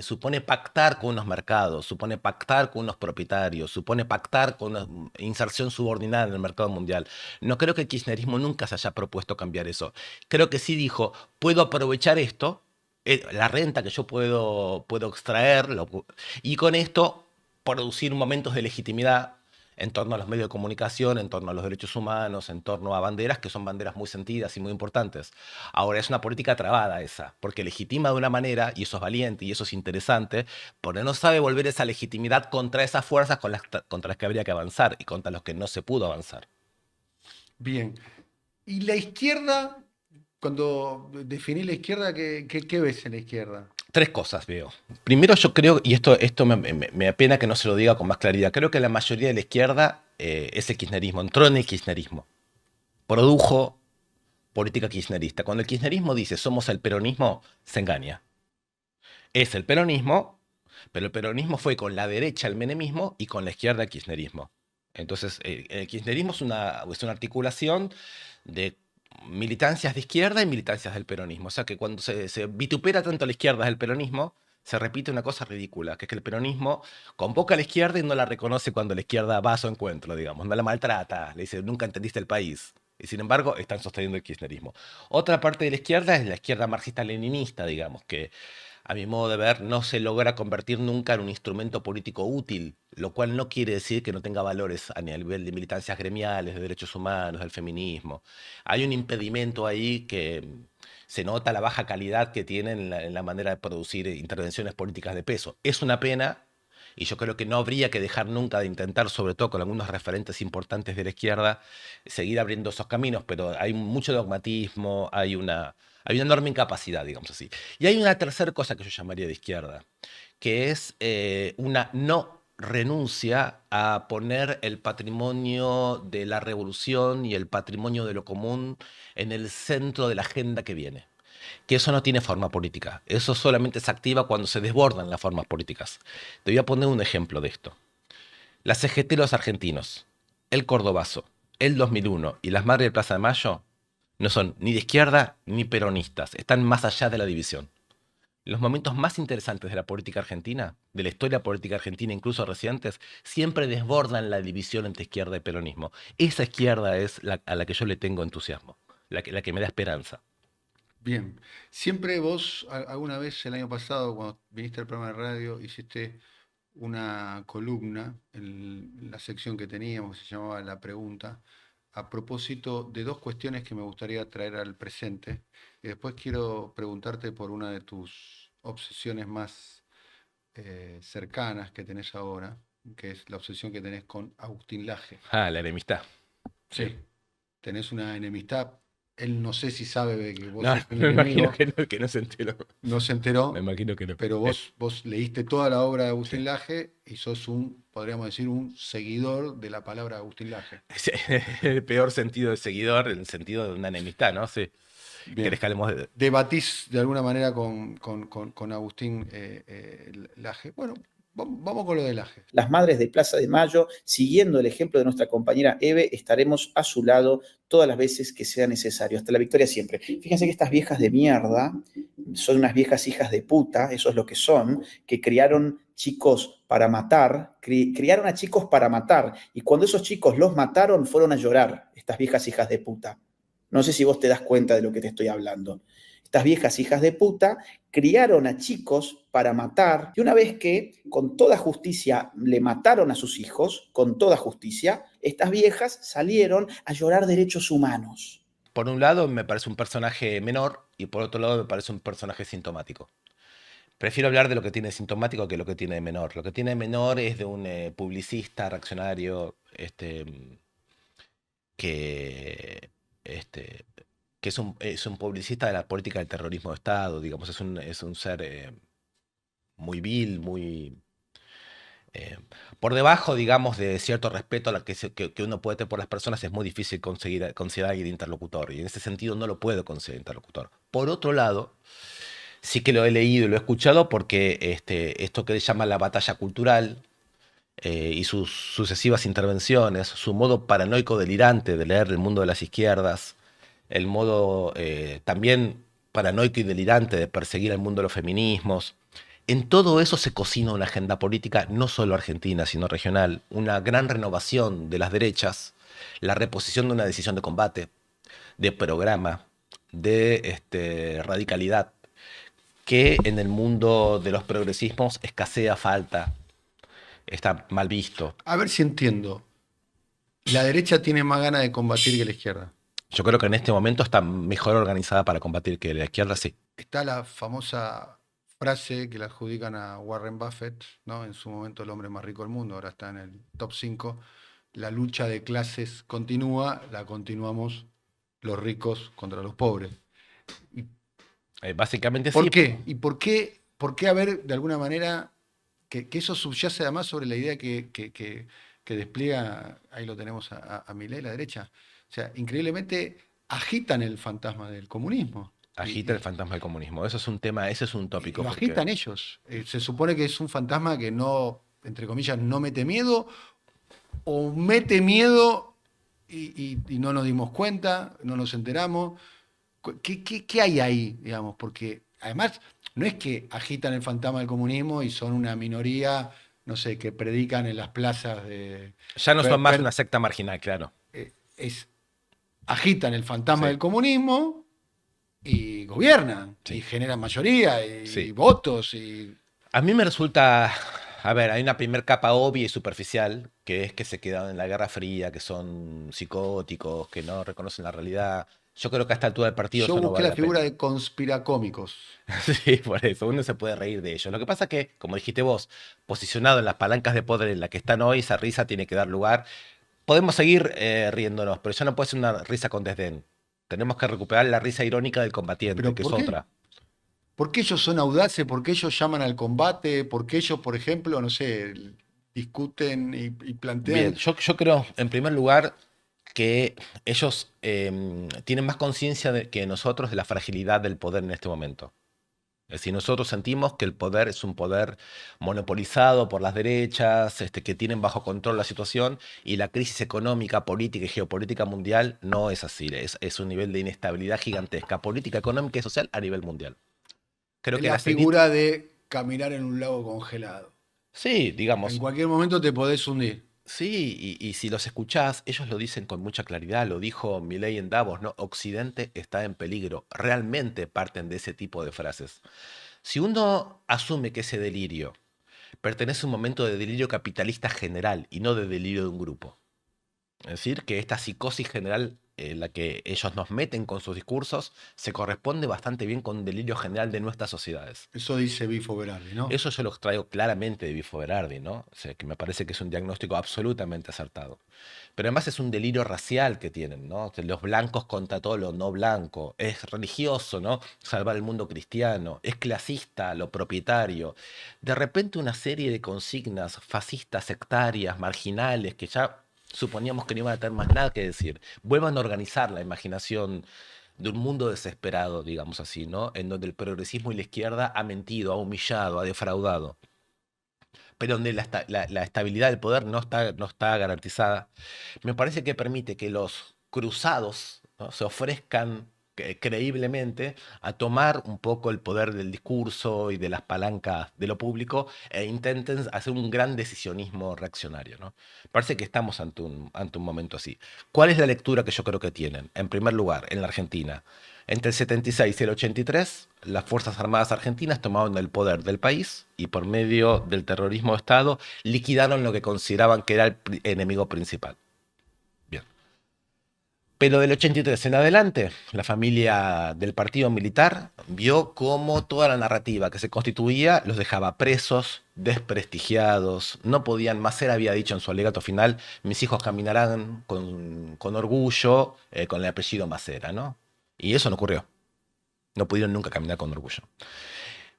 Supone pactar con unos mercados, supone pactar con unos propietarios, supone pactar con una inserción subordinada en el mercado mundial. No creo que el kirchnerismo nunca se haya propuesto cambiar eso. Creo que sí dijo, puedo aprovechar esto, la renta que yo puedo extraer, y con esto producir momentos de legitimidad en torno a los medios de comunicación, en torno a los derechos humanos, en torno a banderas que son banderas muy sentidas y muy importantes. Ahora es una política trabada esa, porque legitima de una manera, y eso es valiente y eso es interesante, porque no sabe volver esa legitimidad contra esas fuerzas contra las que habría que avanzar y contra los que no se pudo avanzar. Bien. ¿Y la izquierda? Cuando definís la izquierda, ¿qué ves en la izquierda? Tres cosas veo. Primero yo creo, y esto me apena que no se lo diga con más claridad, creo que la mayoría de la izquierda es el kirchnerismo, entró en el kirchnerismo, produjo política kirchnerista. Cuando el kirchnerismo dice somos el peronismo, se engaña. Es el peronismo, pero el peronismo fue con la derecha el menemismo y con la izquierda el kirchnerismo. Entonces, el kirchnerismo es una articulación de militancias de izquierda y militancias del peronismo. O sea que cuando se vitupera tanto a la izquierda del peronismo, se repite una cosa ridícula, que es que el peronismo convoca a la izquierda y no la reconoce cuando la izquierda va a su encuentro, digamos, no la maltrata, le dice, nunca entendiste el país. Y sin embargo, están sosteniendo el kirchnerismo. Otra parte de la izquierda es la izquierda marxista-leninista, digamos, que a mi modo de ver no se logra convertir nunca en un instrumento político útil, lo cual no quiere decir que no tenga valores a nivel de militancias gremiales, de derechos humanos, del feminismo. Hay un impedimento ahí que se nota la baja calidad que tienen en la manera de producir intervenciones políticas de peso. Es una pena y yo creo que no habría que dejar nunca de intentar, sobre todo con algunos referentes importantes de la izquierda, seguir abriendo esos caminos, pero hay mucho dogmatismo, hay una enorme incapacidad, digamos así. Y hay una tercera cosa que yo llamaría de izquierda, que es una no renuncia a poner el patrimonio de la revolución y el patrimonio de lo común en el centro de la agenda que viene. Que eso no tiene forma política. Eso solamente se activa cuando se desbordan las formas políticas. Te voy a poner un ejemplo de esto. La CGT, los argentinos, el Cordobazo, el 2001 y las Madres de Plaza de Mayo no son ni de izquierda ni peronistas. Están más allá de la división. Los momentos más interesantes de la política argentina, de la historia política argentina, incluso recientes, siempre desbordan la división entre izquierda y peronismo. Esa izquierda es a la que yo le tengo entusiasmo, la que me da esperanza. Bien. Siempre vos, alguna vez el año pasado, cuando viniste al programa de radio, hiciste una columna en la sección que teníamos, se llamaba La Pregunta, a propósito de dos cuestiones que me gustaría traer al presente. Y después quiero preguntarte por una de tus obsesiones más cercanas que tenés ahora, que es la obsesión que tenés con Agustín Laje. Ah, la enemistad. Sí. Sí, tenés una enemistad. Él no sé si sabe que vos No, sos un me imagino enemigo, que no se enteró. no se Me enteró, imagino que no. pero vos leíste toda la obra de Sí. Agustín Laje y sos un, podríamos decir, un seguidor de la palabra Agustín Laje. Sí, el peor sentido de seguidor, el sentido de una enemistad, ¿no? Sí. ¿Querés Bien. que hablemos de...? Debatís de alguna manera con Agustín Laje. Bueno, vamos con lo de Laje. Las Madres de Plaza de Mayo, siguiendo el ejemplo de nuestra compañera Eve, estaremos a su lado todas las veces que sea necesario, hasta la victoria siempre. Fíjense que estas viejas de mierda son unas viejas hijas de puta, eso es lo que son, que criaron chicos para matar, criaron a chicos para matar, y cuando esos chicos los mataron fueron a llorar, estas viejas hijas de puta. No sé si vos te das cuenta de lo que te estoy hablando. Estas viejas hijas de puta criaron a chicos para matar, y una vez que con toda justicia le mataron a sus hijos, con toda justicia, estas viejas salieron a llorar derechos humanos. Por un lado me parece un personaje menor y por otro lado me parece un personaje sintomático. Prefiero hablar de lo que tiene de sintomático que lo que tiene de menor. Lo que tiene de menor es de un publicista reaccionario que, este, que es un publicista de la política del terrorismo de Estado, digamos, es un ser muy vil, muy eh, por debajo, digamos, de cierto respeto a la que uno puede tener por las personas, es muy difícil conseguir considerar alguien interlocutor, y en ese sentido no lo puedo considerar interlocutor. Por otro lado, sí que lo he leído y lo he escuchado porque esto que llama la batalla cultural y sus sucesivas intervenciones, su modo paranoico delirante de leer el mundo de las izquierdas, el modo también paranoico y delirante de perseguir el mundo de los feminismos. En todo eso se cocina una agenda política no solo argentina, sino regional, una gran renovación de las derechas, la reposición de una decisión de combate, de programa, de radicalidad, que en el mundo de los progresismos escasea, falta, está mal visto. A ver si entiendo. La derecha tiene más ganas de combatir que la izquierda. Yo creo que en este momento está mejor organizada para combatir que la izquierda, sí. Está la famosa frase que le adjudican a Warren Buffett, ¿no? En su momento el hombre más rico del mundo, ahora está en el top 5. La lucha de clases continúa, la continuamos los ricos contra los pobres. ¿Y Básicamente por sí. qué? ¿Y por qué haber, de alguna manera, que eso subyace además sobre la idea que despliega, ahí lo tenemos a Milei, la derecha? O sea, increíblemente agitan el fantasma del comunismo. Agita el fantasma del comunismo. Eso es un tema, ese es un Y tópico. lo Porque agitan ellos. Se supone que es un fantasma que no, entre comillas, no mete miedo, o mete miedo y no nos dimos cuenta, no nos enteramos. ¿Qué hay ahí, digamos? Porque además, no es que agitan el fantasma del comunismo y son una minoría, no sé, que predican en las plazas de... Ya no son per- más una per- secta marginal, claro. es, agitan el fantasma Sí, del comunismo y gobiernan, y sí, generan mayoría, y sí. votos, y... A mí me resulta, a ver, hay una primer capa obvia y superficial, que es que se quedan en la Guerra Fría, que son psicóticos, que no reconocen la realidad. Yo creo que a esta altura del partido Yo eso no busqué vale la la figura pena. de conspiracómicos. Sí, por eso, uno se puede reír de ellos. Lo que pasa que, como dijiste vos, posicionado en las palancas de poder en las que están hoy, esa risa tiene que dar lugar. Podemos seguir riéndonos, pero ya no puede ser una risa con desdén. Tenemos que recuperar la risa irónica del combatiente, Pero que es otra. ¿por qué ellos son audaces? ¿Por qué ellos llaman al combate? ¿Por qué ellos, por ejemplo, no sé, discuten y Bien, plantean... yo creo, en primer lugar, que ellos tienen más conciencia que nosotros de la fragilidad del poder en este momento. Es decir, nosotros sentimos que el poder es un poder monopolizado por las derechas, que tienen bajo control la situación, y la crisis económica, política y geopolítica mundial no es así. Es un nivel de inestabilidad gigantesca, política, económica y social a nivel mundial. Creo Es que la las élites, figura de caminar en un lago congelado. sí, En digamos, cualquier momento te podés hundir. sí, y si los escuchás, ellos lo dicen con mucha claridad, lo dijo Milei en Davos, ¿no? Occidente está en peligro. Realmente parten de ese tipo de frases. Si uno asume que ese delirio pertenece a un momento de delirio capitalista general y no de delirio de un grupo, es decir, que esta psicosis general en la que ellos nos meten con sus discursos se corresponde bastante bien con un delirio general de nuestras sociedades. Eso dice Bifo Berardi, ¿no? Eso yo lo extraigo claramente de Bifo Berardi, ¿no? O sea, que me parece que es un diagnóstico absolutamente acertado. Pero además es un delirio racial que tienen, ¿no? O sea, los blancos contra todo lo no blanco. Es religioso, ¿no? Salvar el mundo cristiano. Es clasista, lo propietario. De repente una serie de consignas fascistas, sectarias, marginales, que ya suponíamos que no iban a tener más nada que decir. Vuelvan a organizar la imaginación de un mundo desesperado, digamos así, ¿no? En donde el progresismo y la izquierda ha mentido, ha humillado, ha defraudado, pero donde la estabilidad del poder no está garantizada. Me parece que permite que los cruzados, ¿no? Se ofrezcan creíblemente a tomar un poco el poder del discurso y de las palancas de lo público e intenten hacer un gran decisionismo reaccionario, ¿no? Parece que estamos ante un momento así. ¿Cuál es la lectura que yo creo que tienen? En primer lugar, en la Argentina, entre el 76 y el 83, las Fuerzas Armadas argentinas tomaron el poder del país y por medio del terrorismo de Estado liquidaron lo que consideraban que era el enemigo principal. Bien. Pero del 83 en adelante, la familia del partido militar vio cómo toda la narrativa que se constituía los dejaba presos, desprestigiados, no podían, Macera había dicho en su alegato final, mis hijos caminarán con orgullo con el apellido Macera, ¿no? Y eso no ocurrió, no pudieron nunca caminar con orgullo.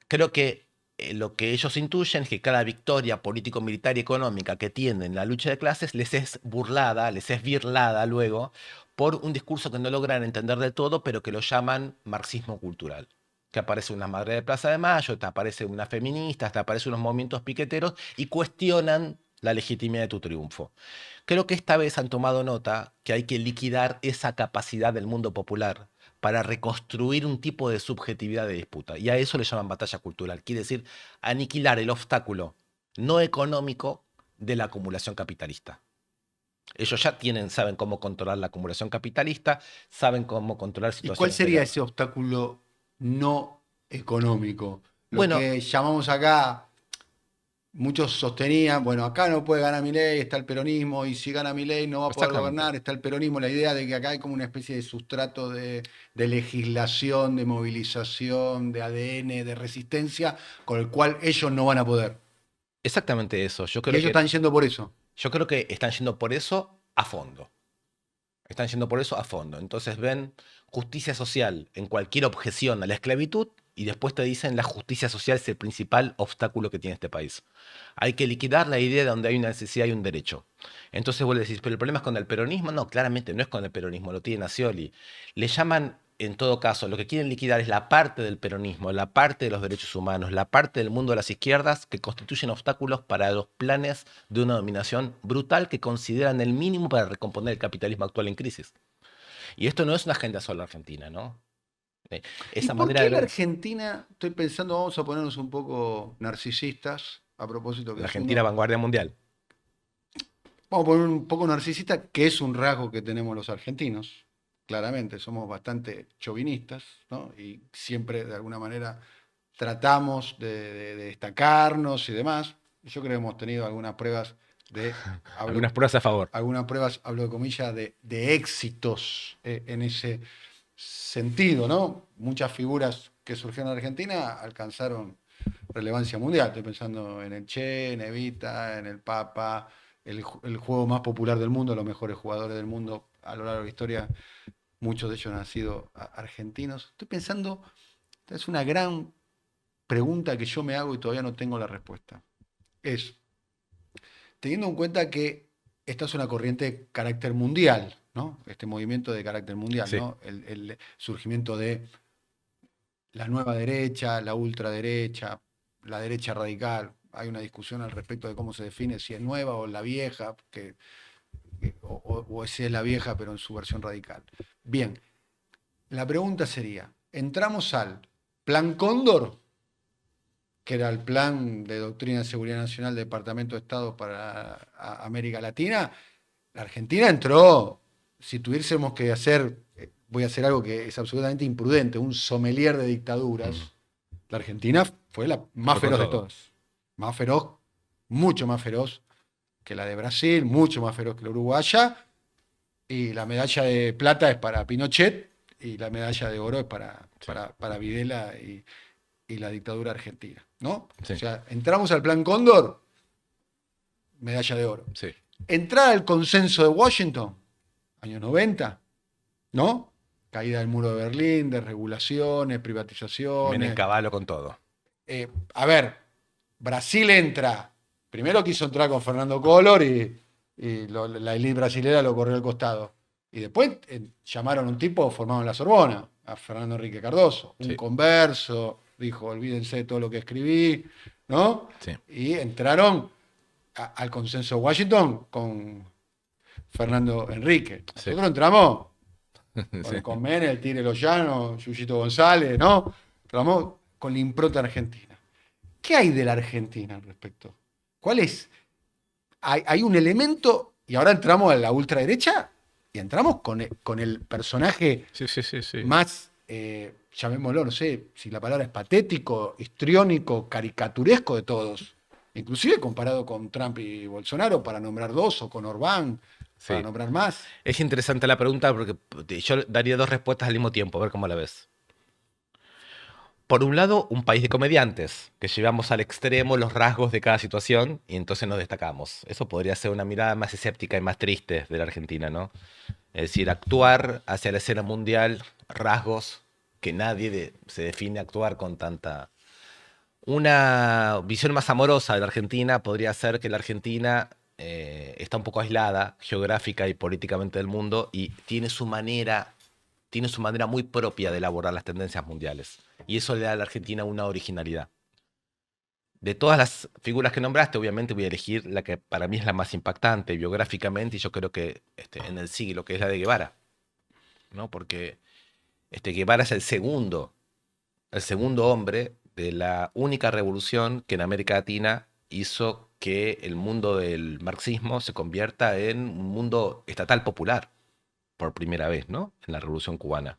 Creo que lo que ellos intuyen es que cada victoria político-militar y económica que tienen en la lucha de clases les es burlada, les es birlada luego por un discurso que no logran entender del todo, pero que lo llaman marxismo cultural. Que aparece una madre de Plaza de Mayo, te aparece una feminista, te aparecen unos movimientos piqueteros y cuestionan la legitimidad de tu triunfo. Creo que esta vez han tomado nota que hay que liquidar esa capacidad del mundo popular para reconstruir un tipo de subjetividad de disputa. Y a eso le llaman batalla cultural. Quiere decir aniquilar el obstáculo no económico de la acumulación capitalista. Ellos ya saben cómo controlar la acumulación capitalista, saben cómo controlar ¿Y cuál situaciones de sería guerra. ese obstáculo no económico? Lo Bueno, que llamamos acá, muchos sostenían, bueno, acá no puede ganar Milei, está el peronismo, y si gana Milei no va a poder exactamente. gobernar, está el peronismo, la idea de que acá hay como una especie de sustrato de legislación, de movilización, de ADN, de resistencia, con el cual ellos no van a poder. Exactamente eso. Y ellos están yendo por eso. Yo creo que están yendo por eso a fondo. Están yendo por eso a fondo. Entonces ven justicia social en cualquier objeción a la esclavitud y después te dicen la justicia social es el principal obstáculo que tiene este país. Hay que liquidar la idea de donde hay una necesidad y un derecho. Entonces vos le decís, pero el problema es con el peronismo. No, claramente no es con el peronismo, lo tiene Scioli. Le llaman, en todo caso, lo que quieren liquidar es la parte del peronismo, la parte de los derechos humanos, la parte del mundo de las izquierdas que constituyen obstáculos para los planes de una dominación brutal que consideran el mínimo para recomponer el capitalismo actual en crisis. Y esto no es una agenda solo argentina, ¿no? Eh, ¿Y Esa por manera qué de la ver Argentina, estoy pensando, vamos a ponernos un poco narcisistas, a propósito que la es Argentina uno, vanguardia mundial. vamos a poner un poco narcisista, que es un rasgo que tenemos los argentinos, claramente, somos bastante chauvinistas, ¿no? Y siempre de alguna manera tratamos de destacarnos y demás. Yo creo que hemos tenido algunas pruebas de, Algunas hablo, pruebas a favor. algunas pruebas, hablo de comillas, de éxitos en ese sentido, ¿no? Muchas figuras que surgieron en Argentina alcanzaron relevancia mundial. Estoy pensando en el Che, en Evita, en el Papa, el juego más popular del mundo, los mejores jugadores del mundo a lo largo de la historia, muchos de ellos han sido argentinos. Estoy pensando, es una gran pregunta que yo me hago y todavía no tengo la respuesta. Es, teniendo en cuenta que esta es una corriente de carácter mundial, ¿no? Este movimiento de carácter mundial, Sí. ¿no? El surgimiento de la nueva derecha, la ultraderecha, la derecha radical. Hay una discusión al respecto de cómo se define, si es nueva o la vieja, o si es la vieja pero en su versión radical. Bien, la pregunta sería, ¿entramos al Plan Cóndor, que era el plan de doctrina de seguridad nacional del Departamento de Estado para América Latina? La Argentina entró, si tuviésemos que hacer, voy a hacer algo que es absolutamente imprudente, un sommelier de dictaduras, la Argentina fue la más Fue con feroz de todo. todas. Más feroz, mucho más feroz que la de Brasil, mucho más feroz que la uruguaya, y la medalla de plata es para Pinochet y la medalla de oro es Sí. para Videla y la dictadura argentina, ¿no? O Sí. sea, entramos al Plan Cóndor, medalla de oro. Sí. Entrar al consenso de Washington, años 90, ¿no? Caída del muro de Berlín, desregulaciones, Menem privatizaciones. Cavallo con todo. A ver, Brasil entra, primero quiso entrar con Fernando Collor la élite brasilera lo corrió al costado. Y después llamaron a un tipo formado en la Sorbona, a Fernando Enrique Cardoso, un Sí. converso, dijo, olvídense de todo lo que escribí, ¿no? Sí. Y entraron al consenso de Washington con Fernando Enrique. Sí. Nosotros entramos Sí. con Menem, el Tigre Lozano, Yuyito González, ¿no? Entramos con la impronta argentina. ¿Qué hay de la Argentina al respecto? ¿Cuál es? Hay un elemento, y ahora entramos a la ultraderecha, y entramos con el personaje Sí, sí, sí, sí. más, llamémoslo, no sé si la palabra es patético, histriónico, caricaturesco de todos. Inclusive comparado con Trump y Bolsonaro, para nombrar dos, o con Orbán, para Sí. nombrar más. Es interesante la pregunta porque yo daría dos respuestas al mismo tiempo, a ver cómo la ves. Por un lado, un país de comediantes, que llevamos al extremo los rasgos de cada situación y entonces nos destacamos. Eso podría ser una mirada más escéptica y más triste de la Argentina, ¿no? Es decir, actuar hacia la escena mundial, rasgos que se define actuar con tanta. Una visión más amorosa de la Argentina podría ser que la Argentina está un poco aislada geográfica y políticamente del mundo y tiene su manera muy propia de elaborar las tendencias mundiales. Y eso le da a la Argentina una originalidad. De todas las figuras que nombraste, obviamente voy a elegir la que para mí es la más impactante biográficamente y yo creo que en el siglo, que es la de Guevara, ¿no? Porque Guevara es el segundo hombre de la única revolución que en América Latina hizo que el mundo del marxismo se convierta en un mundo estatal popular por primera vez, ¿no? En la Revolución Cubana.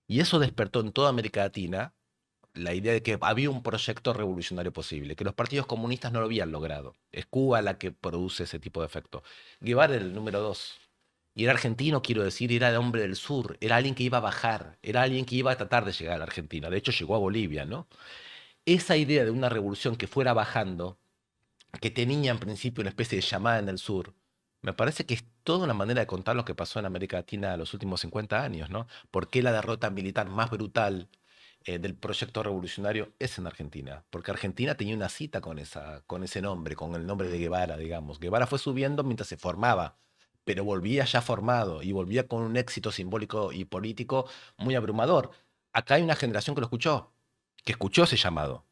Y eso despertó en toda América Latina la idea de que había un proyecto revolucionario posible, que los partidos comunistas no lo habían logrado. Es Cuba la que produce ese tipo de efecto. Guevara era el número dos. Y era argentino, quiero decir, era el hombre del sur, era alguien que iba a bajar, era alguien que iba a tratar de llegar a la Argentina. De hecho, llegó a Bolivia, ¿no? Esa idea de una revolución que fuera bajando, que tenía en principio una especie de llamada en el sur, me parece que es toda una manera de contar lo que pasó en América Latina los últimos 50 años, ¿no? ¿Por qué la derrota militar más brutal del proyecto revolucionario es en Argentina? Porque Argentina tenía una cita con ese nombre, con el nombre de Guevara, digamos. Guevara fue subiendo mientras se formaba, pero volvía ya formado y volvía con un éxito simbólico y político muy abrumador. Acá hay una generación que escuchó ese llamado.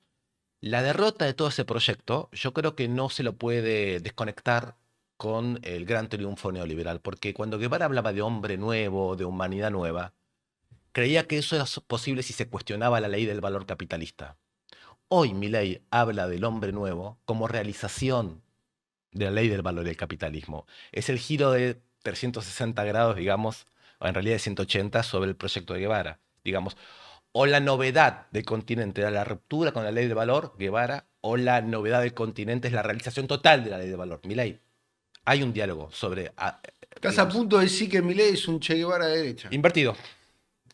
La derrota de todo ese proyecto, yo creo que no se lo puede desconectar con el gran triunfo neoliberal, porque cuando Guevara hablaba de hombre nuevo, de humanidad nueva, creía que eso era posible si se cuestionaba la ley del valor capitalista. Hoy Milei habla del hombre nuevo como realización de la ley del valor del capitalismo. Es el giro de 360 grados, digamos, o en realidad de 180 sobre el proyecto de Guevara, digamos. O la novedad del continente era la ruptura con la ley del valor, Guevara, o la novedad del continente es la realización total de la ley del valor, Milei. Hay un diálogo sobre, Estás a digamos, punto de decir que Milei es un Che Guevara de derecha. invertido.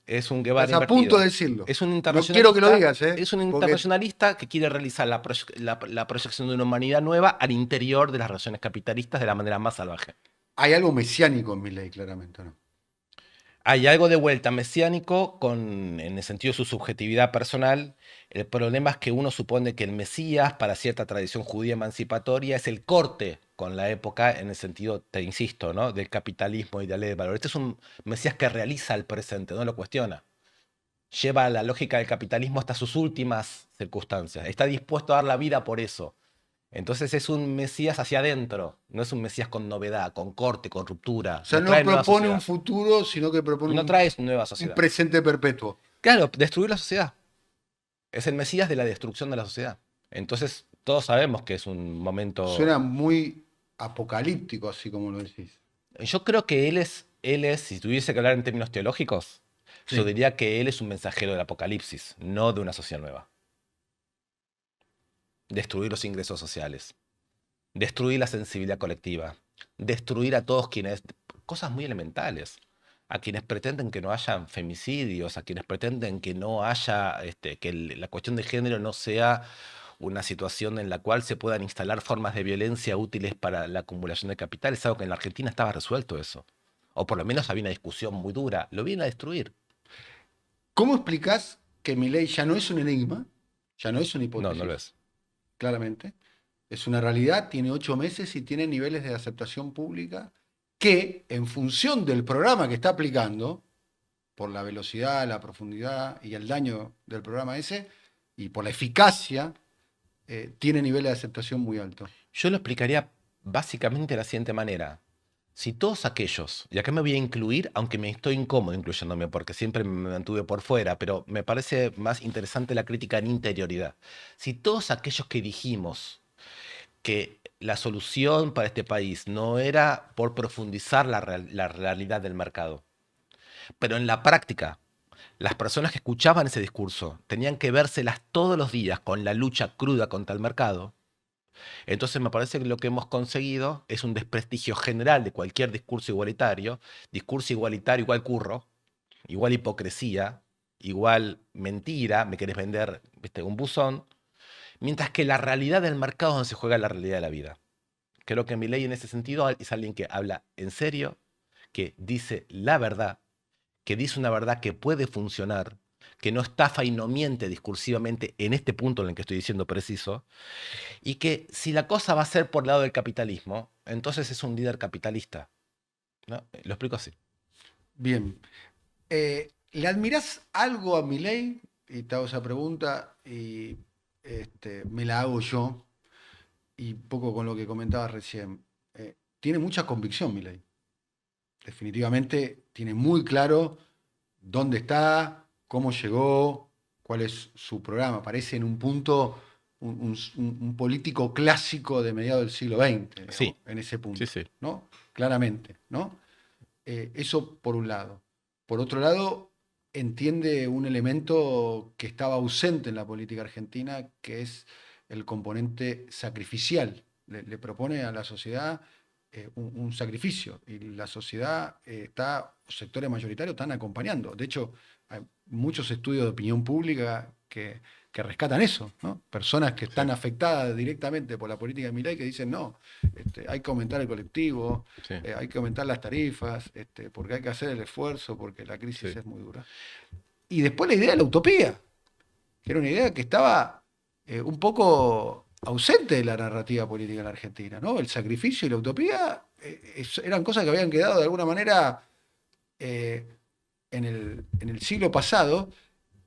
Es un Guevara Estás a punto invertido. de decirlo. Es un No quiero que lo internacionalista, digas, ¿eh? es un Porque internacionalista que quiere realizar la proyección de una humanidad nueva al interior de las relaciones capitalistas de la manera más salvaje. hay algo mesiánico en Milei, claramente, ¿no? Hay algo de vuelta mesiánico en el sentido de su subjetividad personal. El problema es que uno supone que el Mesías, para cierta tradición judía emancipatoria, es el corte con la época en el sentido, te insisto, ¿no? Del capitalismo y de la ley de valor. Este es un Mesías que realiza el presente, no lo cuestiona. Lleva la lógica del capitalismo hasta sus últimas circunstancias. Está dispuesto a dar la vida por eso. Entonces es un Mesías hacia adentro, no es un Mesías con novedad, con corte, con ruptura. O sea, No no trae nueva propone un sociedad. futuro, sino que propone No trae nueva un sociedad. presente perpetuo. Claro, destruir la sociedad. Es el Mesías de la destrucción de la sociedad. Entonces todos sabemos que es un momento... Suena muy apocalíptico, así como lo decís. Yo creo que él es, si tuviese que hablar en términos teológicos, yo Sí. diría que él es un mensajero del apocalipsis, no de una sociedad nueva. Destruir los ingresos sociales, destruir la sensibilidad colectiva, destruir a todos quienes, cosas muy elementales, a quienes pretenden que no hayan femicidios, a quienes pretenden que no haya, que la cuestión de género no sea una situación en la cual se puedan instalar formas de violencia útiles para la acumulación de capital. Es algo que en la Argentina estaba resuelto eso. O por lo menos había una discusión muy dura. Lo vienen a destruir. ¿Cómo explicás que Milei ya no es un enigma? Ya no es una No, no lo hipótesis, es. claramente. Es una realidad, tiene 8 meses y tiene niveles de aceptación pública que, en función del programa que está aplicando, por la velocidad, la profundidad y el daño del programa ese, y por la eficacia, tiene niveles de aceptación muy altos. Yo lo explicaría básicamente de la siguiente manera. Si todos aquellos, y acá me voy a incluir, aunque me estoy incómodo incluyéndome porque siempre me mantuve por fuera, pero me parece más interesante la crítica en interioridad. Si todos aquellos que dijimos que la solución para este país no era por profundizar la realidad del mercado, pero en la práctica, las personas que escuchaban ese discurso tenían que vérselas todos los días con la lucha cruda contra el mercado, entonces me parece que lo que hemos conseguido es un desprestigio general de cualquier discurso igualitario igual curro, igual hipocresía, igual mentira, me querés vender, ¿viste? Un buzón, mientras que la realidad del mercado es donde se juega la realidad de la vida. Creo que Milei en ese sentido es alguien que habla en serio, que dice la verdad, que dice una verdad que puede funcionar, que no estafa y no miente discursivamente en este punto en el que estoy diciendo preciso, y que si la cosa va a ser por el lado del capitalismo, entonces es un líder capitalista, ¿no? Lo explico así. Bien. ¿Le admirás algo a Milei? Y te hago esa pregunta y me la hago yo. Y poco con lo que comentabas recién. Tiene mucha convicción Milei. Definitivamente tiene muy claro dónde está, cómo llegó, cuál es su programa. Parece en un punto un político clásico de mediados del siglo XX, digamos, Sí, en ese sí, punto, sí. ¿no? Claramente, ¿no? Eso por un lado. Por otro lado, entiende un elemento que estaba ausente en la política argentina, que es el componente sacrificial. Le propone a la sociedad un sacrificio y la sociedad los sectores mayoritarios están acompañando. De hecho, hay muchos estudios de opinión pública que rescatan eso, ¿no? Personas que Sí, están afectadas directamente por la política de Milei que dicen, no, hay que aumentar el colectivo, sí, hay que aumentar las tarifas, porque hay que hacer el esfuerzo, porque la crisis sí. es muy dura. Y después la idea de la utopía, que era una idea que estaba un poco ausente de la narrativa política en la Argentina, ¿no? El sacrificio y la utopía eran cosas que habían quedado de alguna manera eh, en el siglo pasado,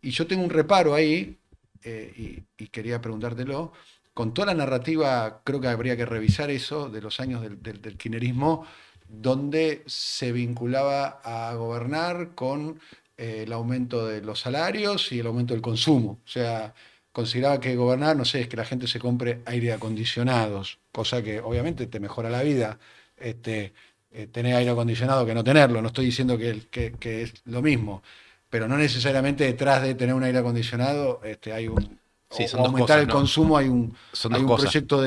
y yo tengo un reparo ahí, y quería preguntártelo. Con toda la narrativa, creo que habría que revisar eso de los años del kirchnerismo, donde se vinculaba a gobernar con el aumento de los salarios y el aumento del consumo. O sea, consideraba que gobernar, no sé, es que la gente se compre aire acondicionados, cosa que obviamente te mejora la vida. Tener aire acondicionado que no tenerlo. No estoy diciendo que es lo mismo, pero no necesariamente detrás de tener un aire acondicionado hay Sí, o son dos aumentar cosas, el ¿no? consumo, Son hay dos un cosas. proyecto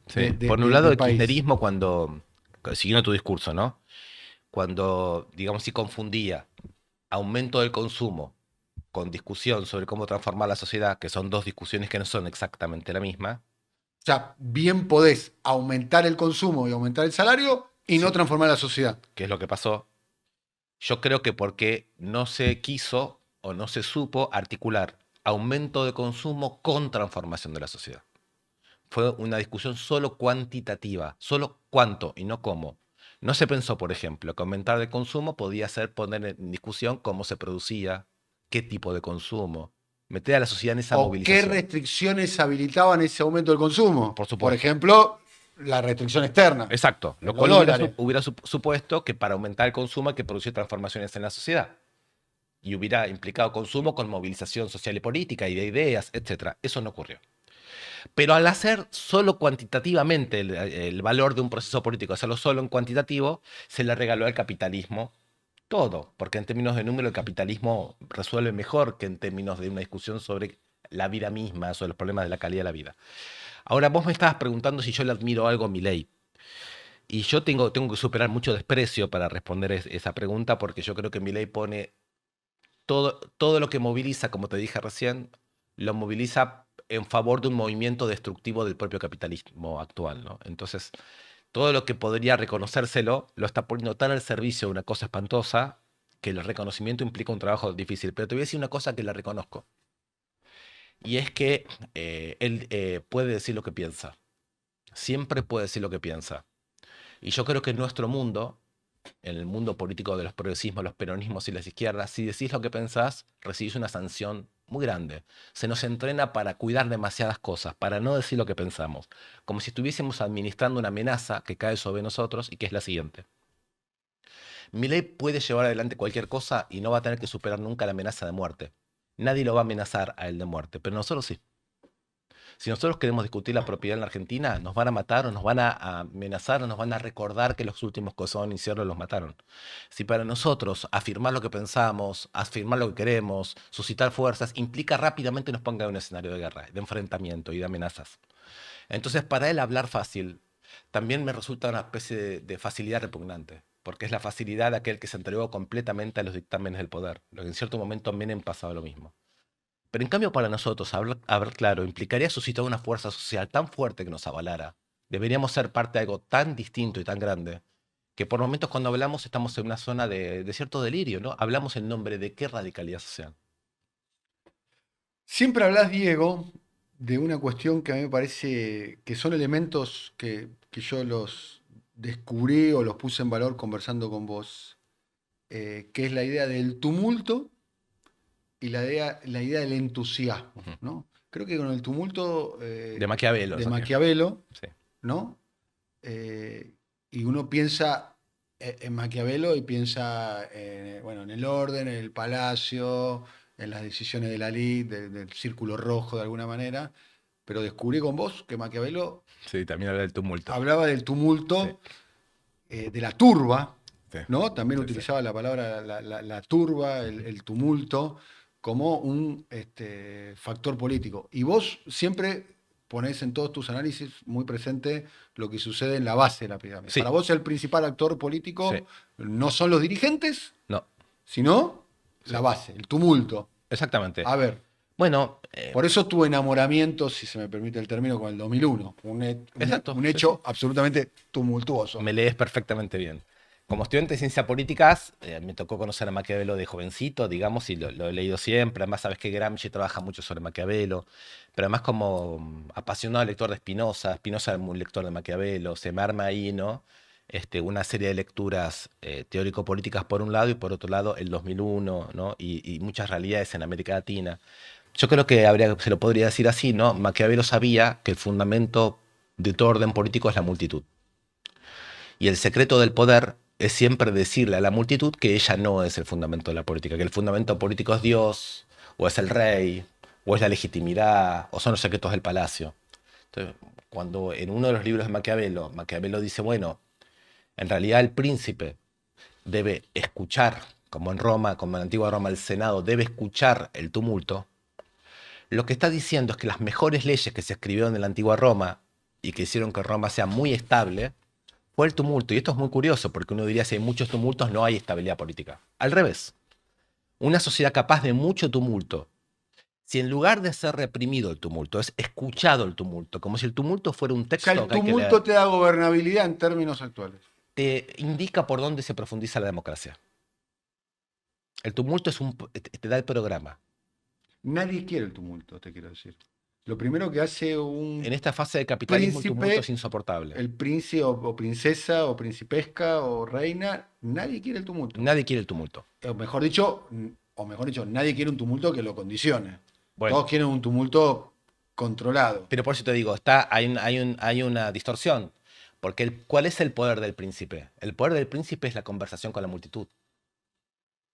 Sí. Por un lado, de el país. kirchnerismo siguiendo tu discurso, ¿no? Cuando, digamos, si confundía aumento del consumo con discusión sobre cómo transformar la sociedad, que son dos discusiones que no son exactamente la misma, O sea, bien podés aumentar el consumo y aumentar el salario y no sí, transformar la sociedad. que es lo que pasó. Yo creo que porque no se quiso o no se supo articular aumento de consumo con transformación de la sociedad. Fue una discusión solo cuantitativa, solo cuánto y no cómo. No se pensó, por ejemplo, que aumentar el consumo podía ser poner en discusión cómo se producía, qué tipo de consumo, meter a la sociedad en esa ¿O qué movilización. restricciones habilitaban ese aumento del consumo? Por Por supuesto. ejemplo, la restricción externa, Exacto, lo los cual dólares. hubiera supuesto que para aumentar el consumo hay que producir transformaciones en la sociedad. Y hubiera implicado consumo con movilización social y política y de ideas, etcétera. Eso no ocurrió. Pero al hacer solo cuantitativamente el valor de un proceso político, hacerlo solo en cuantitativo, se le regaló al capitalismo todo, porque en términos de número el capitalismo resuelve mejor que en términos de una discusión sobre la vida misma, sobre los problemas de la calidad de la vida. Ahora, vos me estabas preguntando si yo le admiro algo a Milei. Y yo tengo que superar mucho desprecio para responder esa pregunta, porque yo creo que Milei pone todo lo que moviliza, como te dije recién, lo moviliza en favor de un movimiento destructivo del propio capitalismo actual, ¿no? Entonces, todo lo que podría reconocérselo lo está poniendo tan al servicio de una cosa espantosa que el reconocimiento implica un trabajo difícil. Pero te voy a decir una cosa que le reconozco, y es que él puede decir lo que piensa, siempre puede decir lo que piensa. Y yo creo que en nuestro mundo, en el mundo político de los progresismos, los peronismos y las izquierdas, si decís lo que pensás, recibís una sanción muy grande. Se nos entrena para cuidar demasiadas cosas, para no decir lo que pensamos, como si estuviésemos administrando una amenaza que cae sobre nosotros y que es la siguiente. Milei puede llevar adelante cualquier cosa y no va a tener que superar nunca la amenaza de muerte. Nadie lo va a amenazar a él de muerte, pero nosotros sí. Si nosotros queremos discutir la propiedad en la Argentina, nos van a matar o nos van a amenazar o nos van a recordar que los últimos Cosón y Cierro los mataron. Si para nosotros afirmar lo que pensamos, afirmar lo que queremos, suscitar fuerzas, implica rápidamente nos ponga en un escenario de guerra, de enfrentamiento y de amenazas. Entonces, para él hablar fácil también me resulta una especie de facilidad repugnante, porque es la facilidad de aquel que se entregó completamente a los dictámenes del poder, lo que en cierto momento a Menem pasaba lo mismo. Pero en cambio para nosotros, hablar claro, implicaría suscitar una fuerza social tan fuerte que nos avalara. Deberíamos ser parte de algo tan distinto y tan grande, que por momentos cuando hablamos estamos en una zona de cierto delirio, ¿no? Hablamos en nombre de qué radicalidad social. Siempre hablas, Diego, de una cuestión que a mí me parece que son elementos que yo los descubrí o los puse en valor conversando con vos, que es la idea del tumulto y la idea del entusiasmo, Ujú. ¿no? Creo que con el tumulto De Maquiavelo, de ¿no? Maquiavelo, Sí. ¿no? Y uno piensa en Maquiavelo y piensa bueno, en el orden, en el palacio, en las decisiones de la ley, del círculo rojo de alguna manera, pero descubrí con vos que Maquiavelo Sí, también habla del tumulto. hablaba del Sí, tumulto, de la turba, sí, ¿no? También sí, sí. utilizaba la palabra la turba, el tumulto, como un factor político. Y vos siempre ponés en todos tus análisis muy presente lo que sucede en la base de la pirámide. Para Sí, vos el principal actor sí. político no son los dirigentes, No, sino sí. la base, el tumulto. Exactamente. A ver, Bueno, por eso tu enamoramiento, si se me permite el término, con el 2001, exacto, un sí, sí. hecho absolutamente tumultuoso. Me lees perfectamente bien. Como estudiante de ciencias políticas, me tocó conocer a Maquiavelo de jovencito, digamos, y lo he leído siempre. Además, sabes que Gramsci trabaja mucho sobre Maquiavelo, pero además como apasionado lector de Spinoza, Spinoza es un lector de Maquiavelo, se me arma ahí, ¿no? Una serie de lecturas teórico-políticas por un lado y por otro lado el 2001, ¿no? Y muchas realidades en América Latina. Yo creo que se lo podría decir así, ¿no? Maquiavelo sabía que el fundamento de todo orden político es la multitud. Y el secreto del poder es siempre decirle a la multitud que ella no es el fundamento de la política, que el fundamento político es Dios, o es el rey, o es la legitimidad, o son los secretos del palacio. Entonces, cuando en uno de los libros de Maquiavelo dice, bueno, en realidad el príncipe debe escuchar, como en Roma, como en la antigua Roma, el Senado debe escuchar el tumulto, lo que está diciendo es que las mejores leyes que se escribieron en la antigua Roma y que hicieron que Roma sea muy estable, fue el tumulto. Y esto es muy curioso, porque uno diría, si hay muchos tumultos, no hay estabilidad política. Al revés, una sociedad capaz de mucho tumulto, si en lugar de ser reprimido el tumulto, es escuchado el tumulto, como si el tumulto fuera un O sea, texto el que hay que tumulto leer, te da gobernabilidad en términos actuales. te indica por dónde se profundiza la democracia. El tumulto te da el programa. Nadie quiere el tumulto, te quiero decir. Lo primero que hace un En esta fase de capitalismo el tumulto es príncipe, insoportable. el príncipe o princesa o principesca o reina, nadie quiere el tumulto. Nadie quiere el tumulto. O mejor dicho, nadie quiere un tumulto que lo condicione. Bueno, Todos quieren un tumulto controlado. pero por eso te digo, hay una distorsión. Porque ¿cuál es el poder del príncipe? El poder del príncipe es la conversación con la multitud.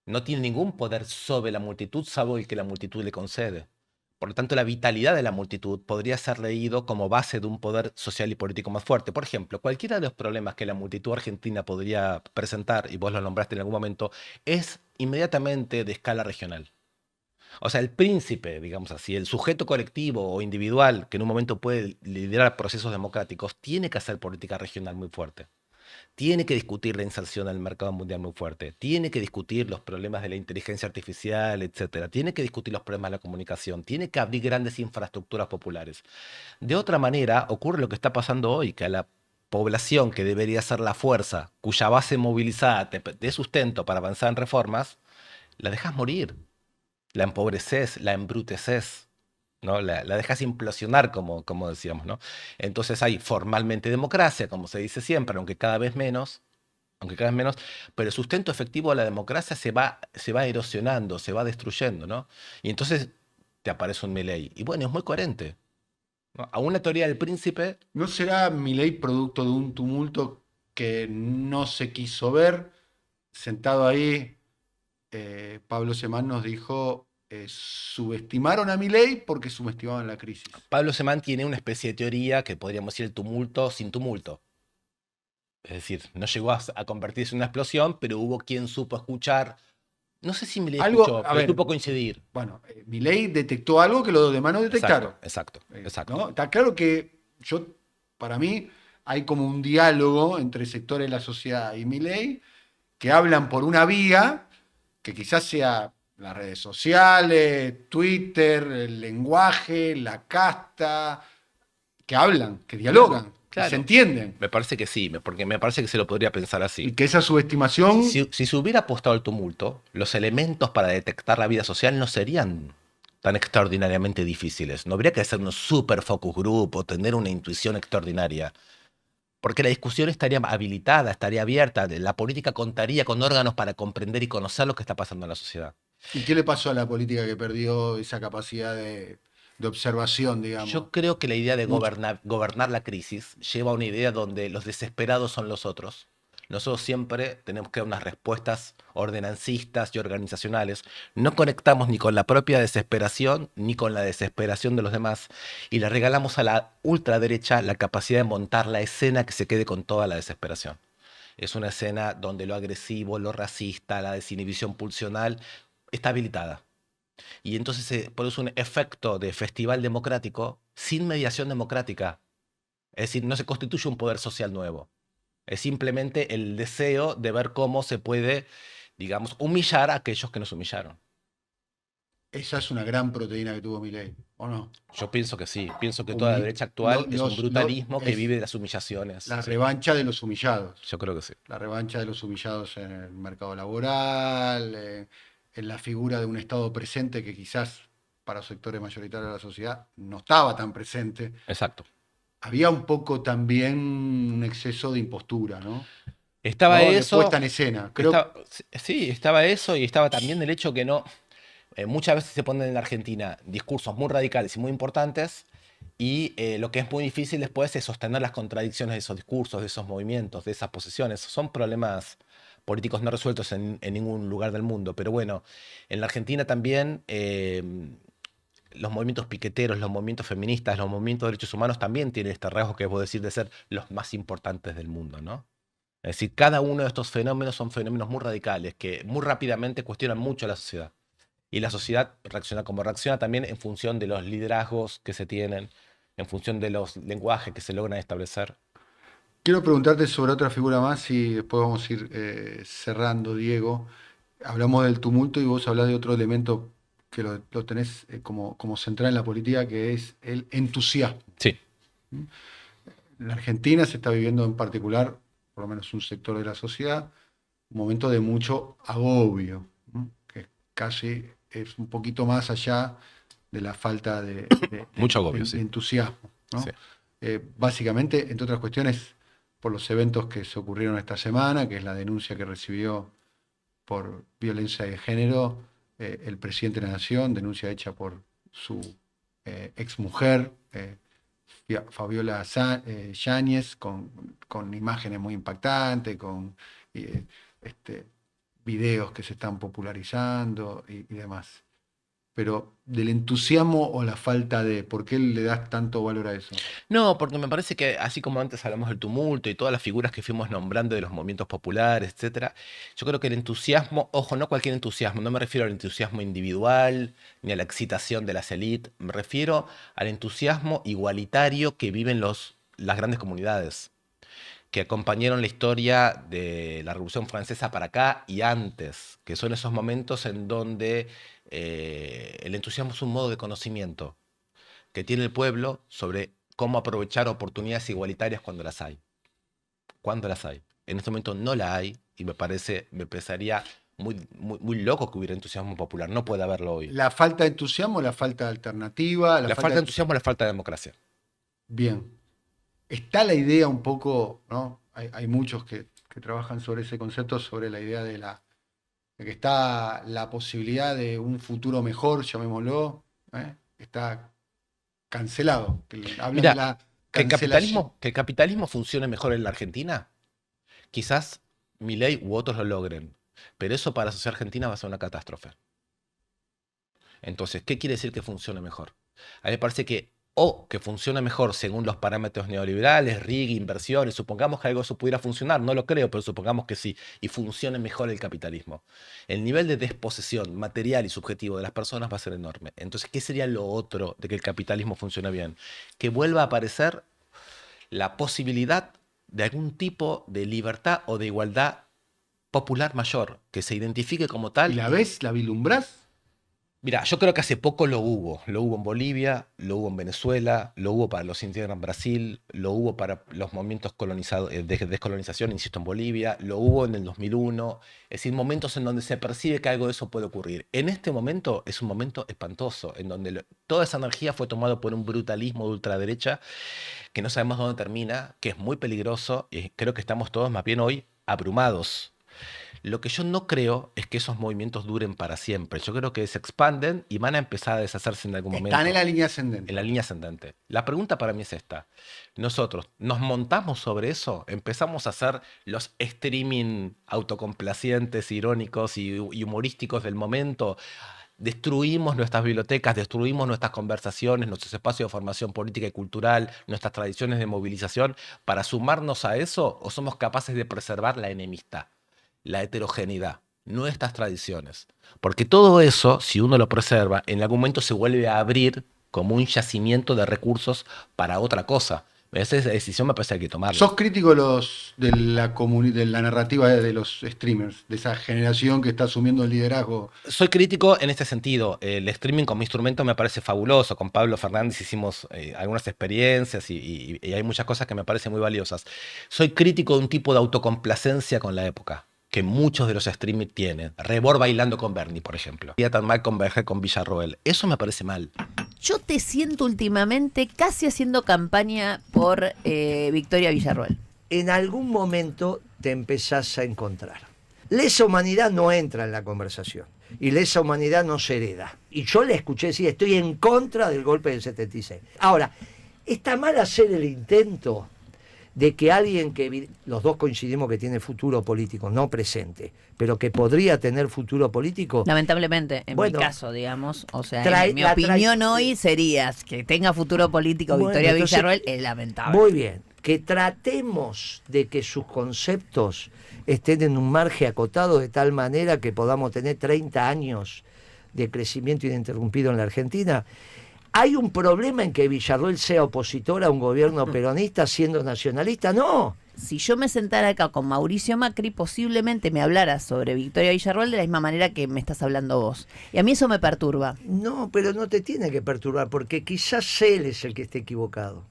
No tiene ningún poder sobre la multitud, salvo el que la multitud le concede. Por lo tanto, la vitalidad de la multitud podría ser leído como base de un poder social y político más fuerte. Por ejemplo, cualquiera de los problemas que la multitud argentina podría presentar, y vos lo nombraste en algún momento, es inmediatamente de escala regional. O sea, el príncipe, digamos así, el sujeto colectivo o individual que en un momento puede liderar procesos democráticos, tiene que hacer política regional muy fuerte. Tiene que discutir la inserción al mercado mundial muy fuerte, tiene que discutir los problemas de la inteligencia artificial, etcétera, tiene que discutir los problemas de la comunicación, tiene que abrir grandes infraestructuras populares. De otra manera, ocurre lo que está pasando hoy, que a la población que debería ser la fuerza, cuya base movilizada te dé sustento para avanzar en reformas, la dejas morir, la empobreces, la embruteces. ¿No? La dejas implosionar, como decíamos, ¿no? Entonces hay formalmente democracia, como se dice siempre, aunque cada vez menos, pero el sustento efectivo de la democracia se va erosionando, se va destruyendo, ¿no? Y entonces te aparece un Milei. Y bueno, es muy coherente, ¿no? A una teoría del príncipe, ¿No será Milei producto de un tumulto que no se quiso ver? Sentado ahí, Pablo Semán nos dijo, subestimaron a Milei porque subestimaban la crisis. Pablo Semán tiene una especie de teoría que podríamos decir el tumulto sin tumulto. Es decir, no llegó a convertirse en una explosión, pero hubo quien supo escuchar. No sé si Milei Algo, escuchó, a pero ver, supo coincidir. bueno, Milei detectó algo que los demás no detectaron. Exacto. ¿No? Está claro que para mí, hay como un diálogo entre sectores de la sociedad y Milei que hablan por una vía que quizás sea las redes sociales, Twitter, el lenguaje, la casta, que hablan, que dialogan, que se Claro. entienden. Me parece que sí, porque me parece que se lo podría pensar Y así. que esa subestimación, Si se hubiera apostado al tumulto, los elementos para detectar la vida social no serían tan extraordinariamente difíciles. No habría que hacer un super focus group o tener una intuición extraordinaria. Porque la discusión estaría habilitada, estaría abierta. La política contaría con órganos para comprender y conocer lo que está pasando en la sociedad. ¿y qué le pasó a la política que perdió esa capacidad de observación, digamos? Yo creo que la idea de Mucho. gobernar la crisis lleva a una idea donde los desesperados son los otros. Nosotros siempre tenemos que dar unas respuestas ordenancistas y organizacionales. No conectamos ni con la propia desesperación ni con la desesperación de los demás. Y le regalamos a la ultraderecha la capacidad de montar la escena que se quede con toda la desesperación. Es una escena donde lo agresivo, lo racista, la desinhibición pulsional está habilitada. Y entonces se produce un efecto de festival democrático sin mediación democrática. Es decir, no se constituye un poder social nuevo. Es simplemente el deseo de ver cómo se puede, digamos, humillar a aquellos que nos humillaron. Esa es una gran proteína que tuvo Milei, ¿o no? Yo pienso que sí. Pienso que toda la Humi- derecha actual es un los- brutalismo que es vive de las humillaciones. la Sí, revancha de los humillados. yo creo que sí. La revancha de los humillados en el mercado laboral, en la figura de un Estado presente que quizás para sectores mayoritarios de la sociedad no estaba tan presente. Exacto. Había un poco también un exceso de impostura, ¿no? Estaba ¿No? De eso. puesta en escena. Sí, estaba eso y estaba también el hecho que no. Muchas veces se ponen en la Argentina discursos muy radicales y muy importantes Y lo que es muy difícil después es sostener las contradicciones de esos discursos, de esos movimientos, de esas posiciones. Son problemas políticos no resueltos en ningún lugar del mundo. Pero bueno, en la Argentina también los movimientos piqueteros, los movimientos feministas, los movimientos de derechos humanos también tienen este rasgo que vos decir de ser los más importantes del mundo, ¿no? Es decir, cada uno de estos fenómenos son fenómenos muy radicales que muy rápidamente cuestionan mucho a la sociedad. Y la sociedad reacciona como reacciona también en función de los liderazgos que se tienen, en función de los lenguajes que se logran establecer. Quiero preguntarte sobre otra figura más y después vamos a ir cerrando, Diego. Hablamos del tumulto y vos hablás de otro elemento que lo tenés como central en la política, que es el entusiasmo. Sí. En la Argentina se está viviendo en particular, por lo menos un sector de la sociedad, un momento de mucho agobio, ¿no? Que casi es un poquito más allá de la falta Mucho agobio, de sí. entusiasmo, ¿no? Sí. Básicamente, entre otras cuestiones, por los eventos que se ocurrieron esta semana, que es la denuncia que recibió por violencia de género el presidente de la Nación, denuncia hecha por su exmujer, Fabiola Yáñez, con imágenes muy impactantes, con videos que se están popularizando y demás. Pero del entusiasmo o la falta de, ¿por qué le das tanto valor a eso? No, porque me parece que así como antes hablamos del tumulto y todas las figuras que fuimos nombrando de los movimientos populares, etcétera, yo creo que el entusiasmo, ojo, no cualquier entusiasmo, no me refiero al entusiasmo individual ni a la excitación de las élites, me refiero al entusiasmo igualitario que viven las grandes comunidades, que acompañaron la historia de la Revolución Francesa para acá y antes, que son esos momentos en donde el entusiasmo es un modo de conocimiento que tiene el pueblo sobre cómo aprovechar oportunidades igualitarias cuando las hay. Cuando las hay. En este momento no la hay y me parecería muy loco que hubiera entusiasmo popular. No puede haberlo hoy. ¿La falta de entusiasmo, la falta de alternativa? La falta de entusiasmo es la falta de democracia. Bien. Está la idea un poco, ¿no? Hay muchos que trabajan sobre ese concepto, sobre la idea de que está la posibilidad de un futuro mejor, llamémoslo, ¿eh? Está cancelado. Hablan de Mira, la que cancelación. el capitalismo funcione mejor en la Argentina, quizás Milei u otros lo logren, pero eso para la sociedad argentina va a ser una catástrofe. Entonces, ¿qué quiere decir que funcione mejor? A mí me parece que que funcione mejor según los parámetros neoliberales, RIG, inversiones, supongamos que algo eso pudiera funcionar, no lo creo, pero supongamos que sí, y funcione mejor el capitalismo. El nivel de desposesión material y subjetivo de las personas va a ser enorme. Entonces, ¿qué sería lo otro de que el capitalismo funcione bien? Que vuelva a aparecer la posibilidad de algún tipo de libertad o de igualdad popular mayor, que se identifique como tal. ¿Y la ves? ¿La vislumbrás? Mira, yo creo que hace poco lo hubo en Bolivia, lo hubo en Venezuela, lo hubo para los indígenas en Brasil, lo hubo para los movimientos de descolonización, insisto, en Bolivia, lo hubo en el 2001, es decir, momentos en donde se percibe que algo de eso puede ocurrir. En este momento es un momento espantoso, en donde toda esa energía fue tomada por un brutalismo de ultraderecha que no sabemos dónde termina, que es muy peligroso y creo que estamos todos más bien hoy abrumados. Lo que yo no creo es que esos movimientos duren para siempre. Yo creo que se expanden y van a empezar a deshacerse en algún momento. Están en la línea ascendente. En la línea ascendente. La pregunta para mí es esta. Nosotros nos montamos sobre eso, empezamos a hacer los streaming autocomplacientes, irónicos y humorísticos del momento. Destruimos nuestras bibliotecas, destruimos nuestras conversaciones, nuestros espacios de formación política y cultural, nuestras tradiciones de movilización para sumarnos a eso, o somos capaces de preservar la enemistad, la heterogeneidad, nuestras tradiciones. Porque todo eso, si uno lo preserva, en algún momento se vuelve a abrir como un yacimiento de recursos para otra cosa. Esa decisión me parece que hay que tomarla. ¿Sos crítico de la narrativa de los streamers, de esa generación que está asumiendo el liderazgo? Soy crítico en este sentido. El streaming como instrumento me parece fabuloso. Con Pablo Fernández hicimos algunas experiencias y hay muchas cosas que me parecen muy valiosas. Soy crítico de un tipo de autocomplacencia con la época que muchos de los streamers tienen. Rebord bailando con Bernie, por ejemplo. Sería tan mal converger con Villarroel. Eso me parece mal. Yo te siento últimamente casi haciendo campaña por Victoria Villarroel. En algún momento te empezás a encontrar. Lesa humanidad no entra en la conversación y lesa humanidad no se hereda. Y yo le escuché decir, estoy en contra del golpe del 76. Ahora, Está mal hacer el intento de que alguien que los dos coincidimos que tiene futuro político, no presente, pero que podría tener futuro político. Lamentablemente, en Bueno, mi caso, digamos, o sea, mi la opinión hoy sería que tenga futuro político Bueno, Victoria entonces, Villarroel es lamentable. Muy bien, que tratemos de que sus conceptos estén en un margen acotado de tal manera que podamos tener 30 años de crecimiento ininterrumpido en la Argentina. ¿Hay un problema en que Villarroel sea opositor a un gobierno peronista siendo nacionalista? No. Si yo me sentara acá con Mauricio Macri, posiblemente me hablara sobre Victoria Villarroel de la misma manera que me estás hablando vos. Y a mí eso me perturba. No, pero no te tiene que perturbar, porque quizás él es el que esté equivocado.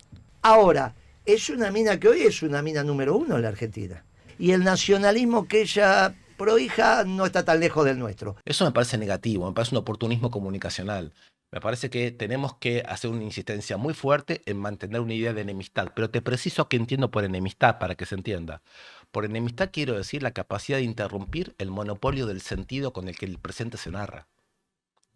Ahora, es una mina que hoy es una mina número 1 en la Argentina. Y el nacionalismo que ella prohija no está tan lejos del nuestro. Eso me parece negativo, me parece un oportunismo comunicacional. Me parece que tenemos que hacer una insistencia muy fuerte en mantener una idea de enemistad, pero te preciso que entiendo por enemistad para que se entienda. Por enemistad quiero decir la capacidad de interrumpir el monopolio del sentido con el que el presente se narra.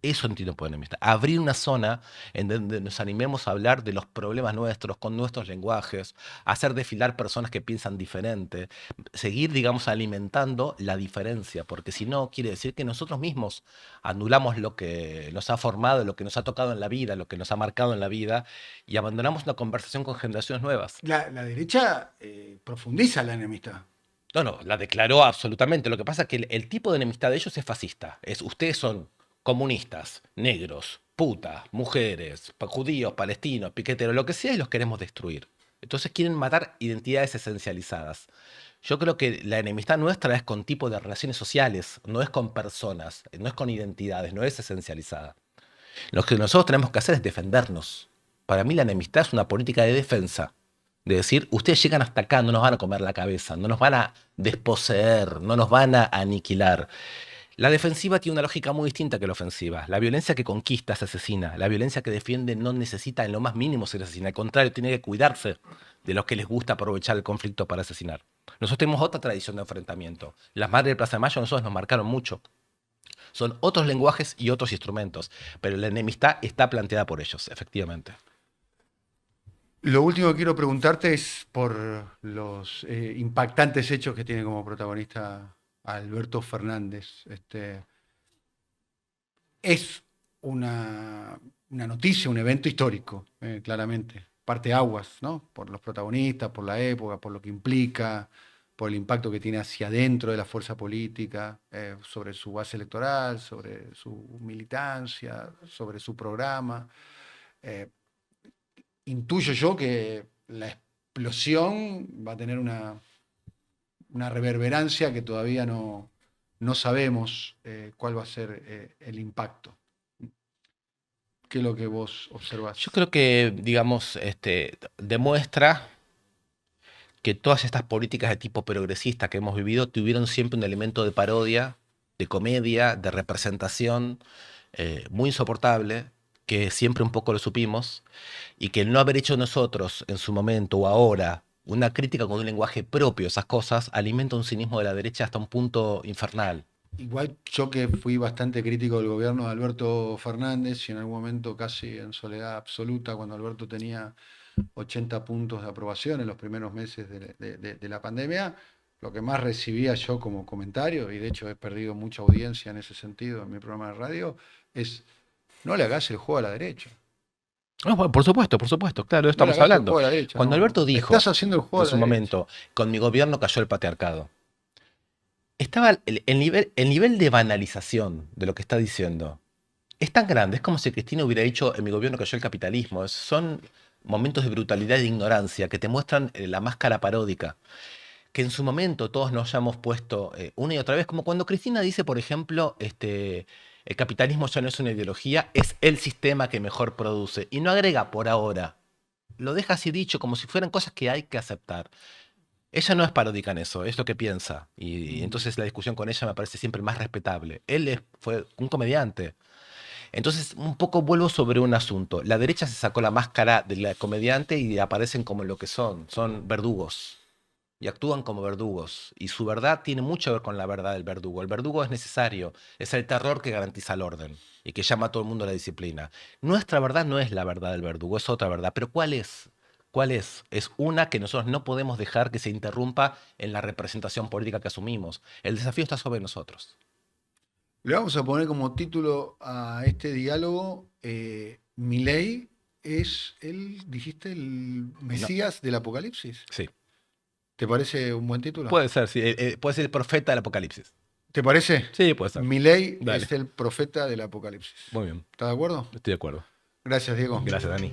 Eso entiendo por enemistad. Abrir una zona en donde nos animemos a hablar de los problemas nuestros, con nuestros lenguajes, hacer desfilar personas que piensan diferente, seguir, digamos, alimentando la diferencia, porque si no, quiere decir que nosotros mismos anulamos lo que nos ha formado, lo que nos ha tocado en la vida, lo que nos ha marcado en la vida, y abandonamos una conversación con generaciones nuevas. La derecha profundiza la enemistad. No, la declaró absolutamente. Lo que pasa es que el tipo de enemistad de ellos es fascista. Ustedes son comunistas, negros, putas, mujeres, judíos, palestinos, piqueteros, lo que sea, y los queremos destruir. Entonces quieren matar identidades esencializadas. Yo creo que la enemistad nuestra es con tipo de relaciones sociales, no es con personas, no es con identidades, no es esencializada. Lo que nosotros tenemos que hacer es defendernos. Para mí la enemistad es una política de defensa. De decir, ustedes llegan hasta acá, no nos van a comer la cabeza, no nos van a desposeer, no nos van a aniquilar. La defensiva tiene una lógica muy distinta que la ofensiva. La violencia que conquista se asesina. La violencia que defiende no necesita en lo más mínimo ser asesina. Al contrario, tiene que cuidarse de los que les gusta aprovechar el conflicto para asesinar. Nosotros tenemos otra tradición de enfrentamiento. Las madres de Plaza de Mayo a nosotros nos marcaron mucho. Son otros lenguajes y otros instrumentos, pero la enemistad está planteada por ellos, efectivamente. Lo último que quiero preguntarte es por los impactantes hechos que tiene como protagonista Alberto Fernández. Es una noticia, un evento histórico, claramente. Parteaguas, ¿no? Por los protagonistas, por la época, por lo que implica, por el impacto que tiene hacia adentro de la fuerza política, sobre su base electoral, sobre su militancia, sobre su programa. Intuyo yo que la explosión va a tener una reverberancia que todavía no sabemos cuál va a ser el impacto. ¿Qué es lo que vos observás? Yo creo que, digamos, demuestra que todas estas políticas de tipo progresista que hemos vivido tuvieron siempre un elemento de parodia, de comedia, de representación, muy insoportable, que siempre un poco lo supimos, y que el no haber hecho nosotros en su momento o ahora una crítica con un lenguaje propio, esas cosas, alimenta un cinismo de la derecha hasta un punto infernal. Igual yo que fui bastante crítico del gobierno de Alberto Fernández y en algún momento casi en soledad absoluta, cuando Alberto tenía 80 puntos de aprobación en los primeros meses de la pandemia, lo que más recibía yo como comentario, y de hecho he perdido mucha audiencia en ese sentido en mi programa de radio, es no le hagas el juego a la derecha. No, bueno, por supuesto, claro, No le estamos hagas el hablando. juego a la derecha, Cuando no. Alberto dijo Estás haciendo el juego en a su la derecha. momento, con mi gobierno cayó el patriarcado, estaba el nivel de banalización de lo que está diciendo es tan grande, es como si Cristina hubiera dicho en mi gobierno cayó el capitalismo. Son momentos de brutalidad y de ignorancia que te muestran la máscara paródica. Que en su momento todos nos hayamos puesto una y otra vez, como cuando Cristina dice, por ejemplo, el capitalismo ya no es una ideología, es el sistema que mejor produce. Y no agrega por ahora. Lo deja así dicho, como si fueran cosas que hay que aceptar. Ella no es paródica en eso, es lo que piensa. Y entonces la discusión con ella me parece siempre más respetable. Fue un comediante. Entonces, un poco vuelvo sobre un asunto. La derecha se sacó la máscara del comediante y aparecen como lo que son verdugos. y actúan como verdugos. Y su verdad tiene mucho que ver con la verdad del verdugo. El verdugo es necesario, es el terror que garantiza el orden y que llama a todo el mundo a la disciplina. Nuestra verdad no es la verdad del verdugo, es otra verdad. Pero ¿cuál es? ¿Cuál es? Es una que nosotros no podemos dejar que se interrumpa en la representación política que asumimos. El desafío está sobre nosotros. Le vamos a poner como título a este diálogo, Milei es dijiste, el Mesías del Apocalipsis. Sí. ¿Te parece un buen título? Puede ser, sí. Puede ser el profeta del apocalipsis. ¿Te parece? Sí, puede ser. Milei Dale. es el profeta del Apocalipsis. Muy bien. ¿Estás de acuerdo? Estoy de acuerdo. Gracias, Diego. Gracias, Dani.